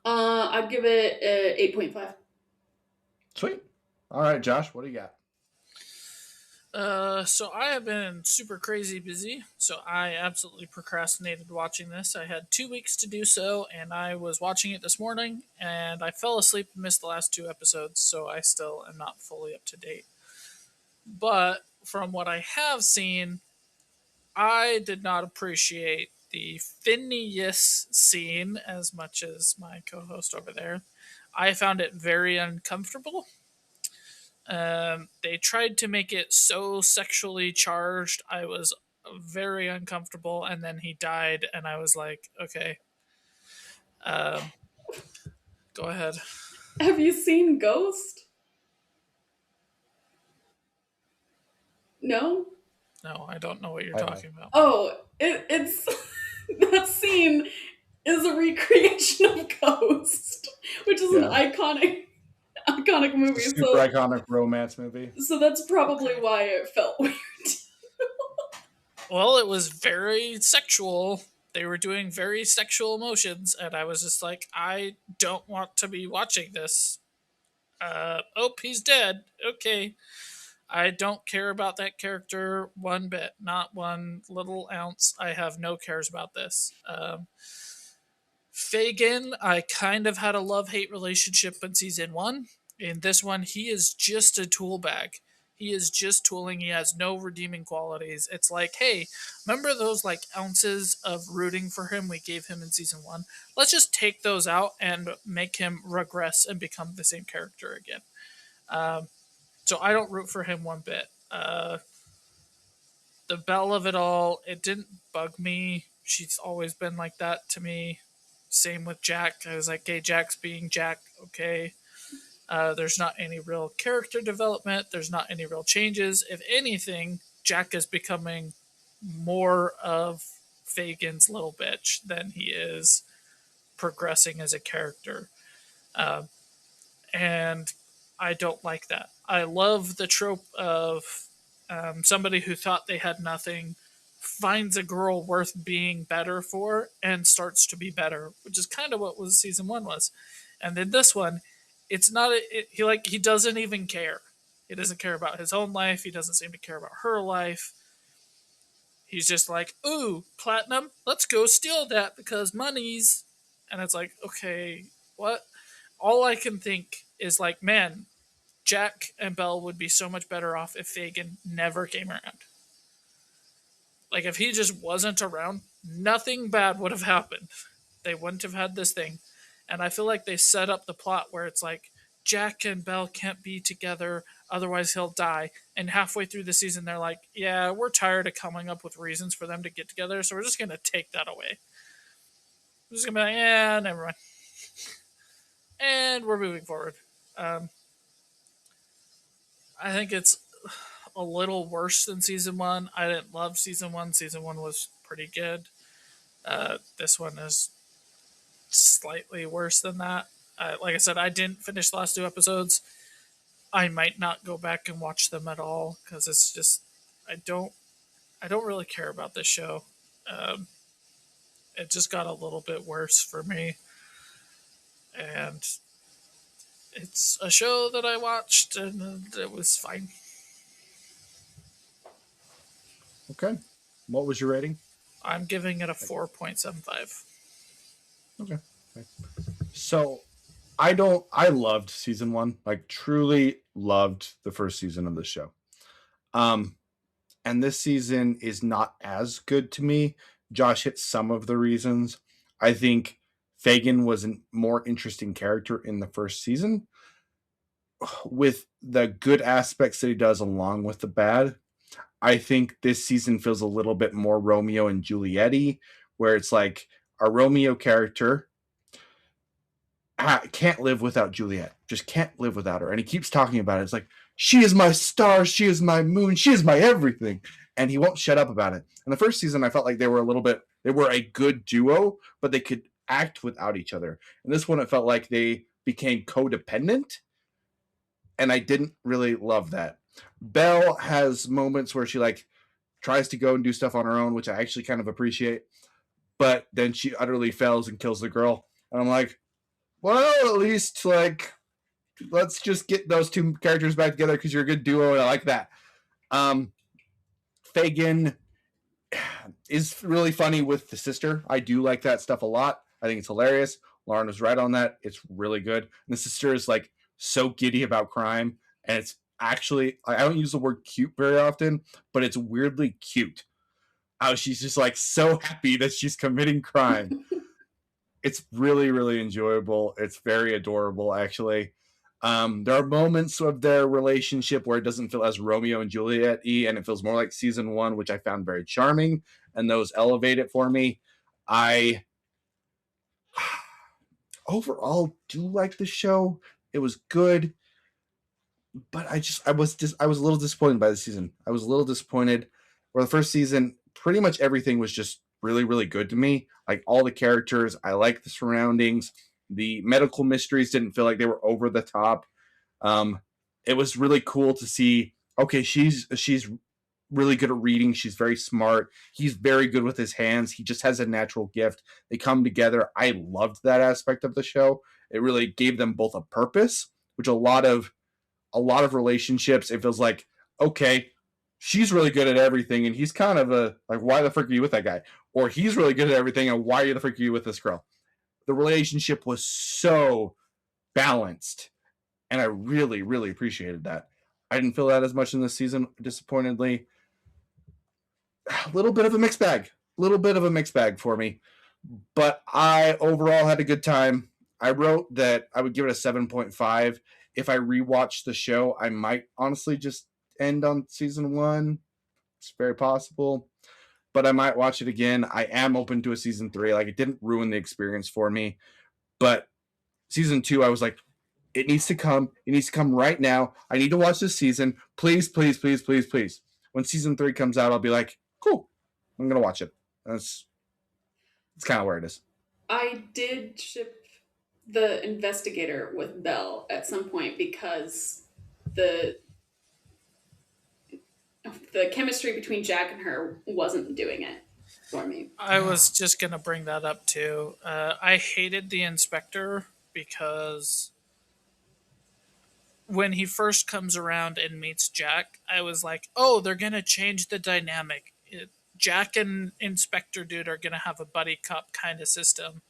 I'd give it 8.5. Sweet. All right, Josh, what do you got? So I have been super crazy busy, so I absolutely procrastinated watching this. I had 2 weeks to do so, and I was watching it this morning, and I fell asleep and missed the last 2 episodes, so I still am not fully up to date. But from what I have seen, I did not appreciate the Phineas scene as much as my co-host over there. I found it very uncomfortable. They tried to make it so sexually charged. I was very uncomfortable, and then he died, and I was like, okay. Um, Go ahead. Have you seen Ghost? No? No, I don't know what you're I have. talking about. Oh, it's that scene is a recreation of Ghost, which is an Yeah. iconic It's a movie. super iconic romance movie. So that's probably Okay. why it felt weird. Well, it was very sexual. They were doing very sexual emotions, and I was just like, I don't want to be watching this. Oh, he's dead. Okay. I don't care about that character one bit, not one little ounce. I have no cares about this. Fagin, I kind of had a love hate relationship in season one. In this one, he is just a tool bag. He is just tooling. He has no redeeming qualities. It's like, hey, remember those like ounces of rooting for him we gave him in season one? Let's just take those out and make him regress and become the same character again. Um, so I don't root for him one bit. The Belle of it all, it didn't bug me. She's always been like that to me. Same with Jack. I was like, okay, Jack's being Jack. Okay. There's not any real character development. There's not any real changes. If anything, Jack is becoming more of Fagin's little bitch than he is progressing as a character. Um, and I don't like that. I love the trope of somebody who thought they had nothing finds a girl worth being better for and starts to be better, which is kind of what was season one was. And then this one, it's not he doesn't even care. He doesn't care about his own life. He doesn't seem to care about her life. He's just like, ooh, platinum, let's go steal that because money's. And it's like, okay, what? All I can think is like, man, Jack and Belle would be so much better off if Fagin never came around. Like if he just wasn't around, nothing bad would have happened. They wouldn't have had this thing. And I feel like they set up the plot where it's like Jack and Belle can't be together, otherwise he'll die. And halfway through the season, they're like, yeah, we're tired of coming up with reasons for them to get together, so we're just gonna take that away. We're just gonna be like, yeah, never mind. And we're moving forward. Um, I think it's a little worse than season one. I didn't love season one. Season one was pretty good. This one is slightly worse than that. Like I said, I didn't finish the last two episodes. I might not go back and watch them at all because it's just I don't really care about this show. Um, it just got a little bit worse for me, and it's a show that I watched and it was fine. Okay. What was your rating? I'm giving it a 4.75. Okay. So I loved season one, like truly loved the first season of the show. And this season is not as good to me. Josh hit some of the reasons. I think Fagin was a more interesting character in the first season with the good aspects that he does along with the bad. I think this season feels a little bit more Romeo and Juliet-y, where it's like our Romeo character can't live without Juliet. Just can't live without her. And he keeps talking about it. It's like, she is my star. She is my moon. She is my everything. And he won't shut up about it. In the first season, I felt like they were a good duo, but they could act without each other. And this one, it felt like they became codependent. And I didn't really love that. Belle has moments where she like tries to go and do stuff on her own, which I actually kind of appreciate. But then she utterly fails and kills the girl. And I'm like, well, at least like let's just get those two characters back together because you're a good duo and I like that. Fagin is really funny with the sister. I do like that stuff a lot. I think it's hilarious. Lauren was right on that. It's really good. And the sister is like so giddy about crime, and it's actually, I don't use the word cute very often, but it's weirdly cute. How she's just like so happy that she's committing crime. It's really, really enjoyable. It's very adorable, actually. There are moments of their relationship where it doesn't feel as Romeo and Juliet-y, and it feels more like season one, which I found very charming, and those elevate it for me. overall do like the show. It was good, but I was a little disappointed by the season. I was a little disappointed. Where the first season, pretty much everything was just really, really good to me. Like all the characters, I like the surroundings. The medical mysteries didn't feel like they were over the top. Um, it was really cool to see. Okay, she's really good at reading. She's very smart. He's very good with his hands. He just has a natural gift. They come together. I loved that aspect of the show. It really gave them both a purpose, which a lot of relationships, it feels like, okay, she's really good at everything, and he's kind of a like, why the frick are you with that guy? Or he's really good at everything, and why the frick are you with this girl? The relationship was so balanced, and I really, really appreciated that. I didn't feel that as much in this season, disappointedly. A little bit of a mixed bag. A little bit of a mixed bag for me. But I overall had a good time. I wrote that I would give it a 7.5. If I rewatch the show, I might honestly just end on season 1. It's very possible. But I might watch it again. I am open to a season 3. Like, it didn't ruin the experience for me. But season 2, I was like, it needs to come. It needs to come right now. I need to watch this season. Please, please, please, please, please. When season 3 comes out, I'll be like, cool. I'm going to watch it. That's kind of where it is. I did ship the investigator with Belle at some point because the the chemistry between Jack and her wasn't doing it for me. I was just gonna bring that up too. I hated the inspector because when he first comes around and meets Jack, I was like, "Oh, they're gonna change the dynamic. Jack and Inspector Dude are gonna have a buddy cop kind of system,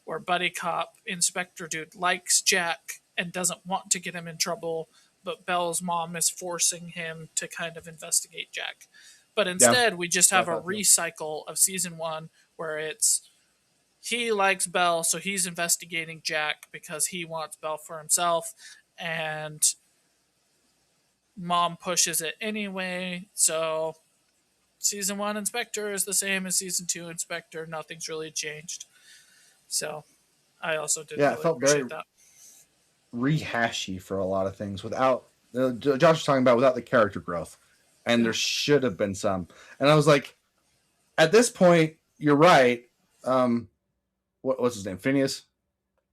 where buddy cop Inspector Dude likes Jack and doesn't want to get him in trouble, but Belle's mom is forcing him to kind of investigate Jack. But instead, we just have a recycle of season 1 where it's he likes Belle, so he's investigating Jack because he wants Belle for himself, and mom pushes it anyway. So season 1 Inspector is the same as season 2 Inspector. Nothing's really changed. So I also didn't really it felt appreciate very that. rehashy for a lot of things without Josh was talking about without the character growth, and there should have been some. And I was like, at this point, you're right. What's his name? Phineas,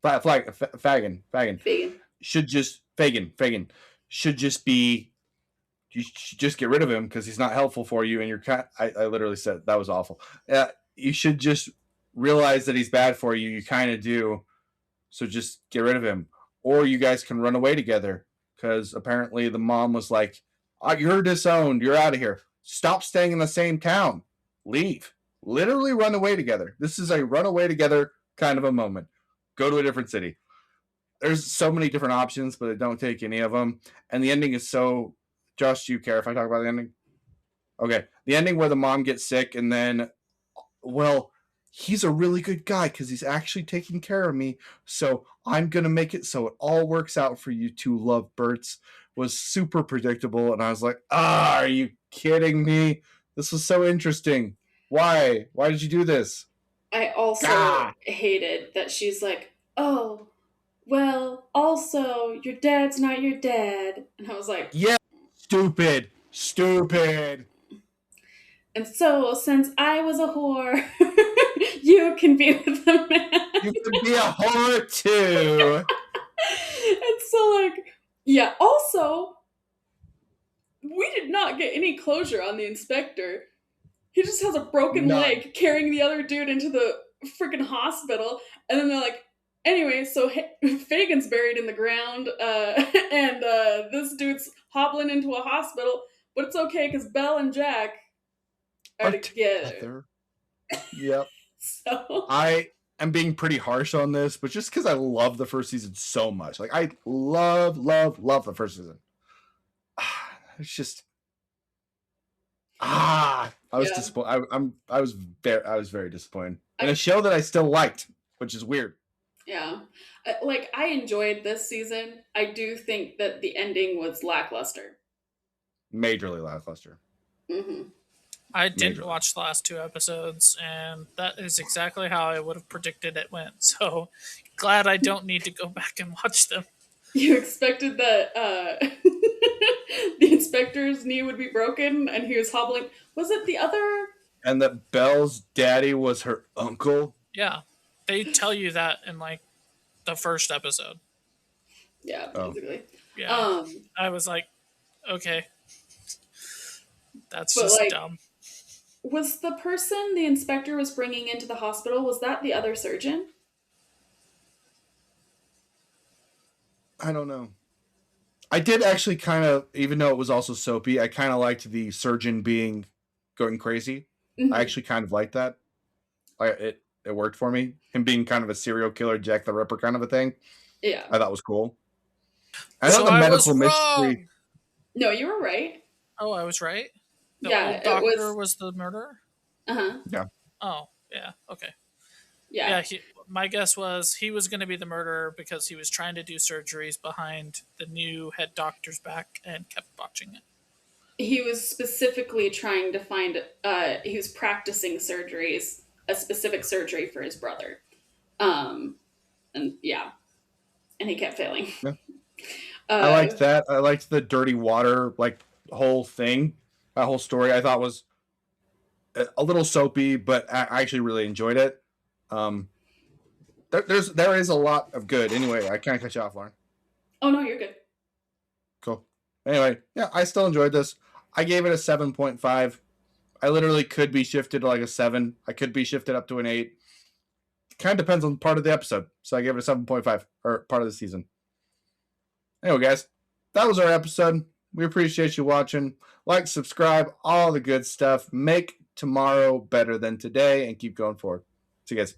Fagin should just Fagin should just be. You should just get rid of him because he's not helpful for you. And you're I literally said that was awful. You should just realize that he's bad for you. You kind of do. So just get rid of him. Or you guys can run away together. Because apparently the mom was like, oh, you're disowned. You're out of here. Stop staying in the same town. Leave. Literally run away together. This is a run away together kind of a moment. Go to a different city. There's so many different options, but I don't take any of them. And the ending is so... Josh, do you care if I talk about the ending? Okay. The ending where the mom gets sick and then... Well... he's a really good guy because he's actually taking care of me. So I'm going to make it so it all works out for you two lovebirds was super predictable. And I was like, are you kidding me? This was so interesting. Why? Why did you do this? I also hated that she's like, oh, well, also, your dad's not your dad. And I was like, yeah, stupid. And so, since I was a whore, you can be with a man. You can be a whore too. And so, like, yeah, also, we did not get any closure on the inspector. He just has a broken leg carrying the other dude into the freaking hospital. And then they're like, anyway, so Fagin's buried in the ground, and this dude's hobbling into a hospital, but it's okay because Belle and Jack are together. Yep. So I am being pretty harsh on this, but just because I love the first season so much. Like, I love the first season. It's just... I was disappointed. I was very disappointed in a show that I still liked, which is weird. Yeah, like I enjoyed this season. I do think that the ending was lackluster, majorly lackluster. Mm-hmm. I didn't Majorly. watch the last 2 episodes, and that is exactly how I would have predicted it went. So glad I don't need to go back and watch them. You expected that the inspector's knee would be broken and he was hobbling. Was it the other? And that Belle's daddy was her uncle. Yeah, they tell you that in like the first episode. Yeah, Oh. basically. Yeah, I was like, okay, that's But just like, dumb. was the person the inspector was bringing into the hospital, was that the other surgeon? I don't know. I did actually kind of, even though it was also soapy, I kind of liked the surgeon going crazy. Mhm. I actually kind of liked that. It worked for me. Him being kind of a serial killer, Jack the Ripper kind of a thing. Yeah. I thought was cool. I So thought the I medical was mystery. wrong. No, you were right. Oh, I was right. The Yeah, old it doctor was. was the murderer. Uh-huh. Oh, yeah, okay. Yeah. My guess was he was going to be the murderer because he was trying to do surgeries behind the new head doctor's back and kept botching it. He was specifically trying to find, he was practicing surgeries, a specific surgery for his brother. And yeah, and he kept failing. Yeah. I liked that. I liked the dirty water, like, whole thing. That whole story I thought was a little soapy, but I actually really enjoyed it. There is a lot of good. Anyway, I can't cut you off, Lauren. Oh, no, you're good. Cool. Anyway, yeah, I still enjoyed this. I gave it a 7.5. I literally could be shifted to like a 7. I could be shifted up to an 8. Kind of depends on part of the episode. So I gave it a 7.5, or part of the season. Anyway, guys, that was our episode. We appreciate you watching. Like, subscribe, all the good stuff. Make tomorrow better than today and keep going forward. See you guys.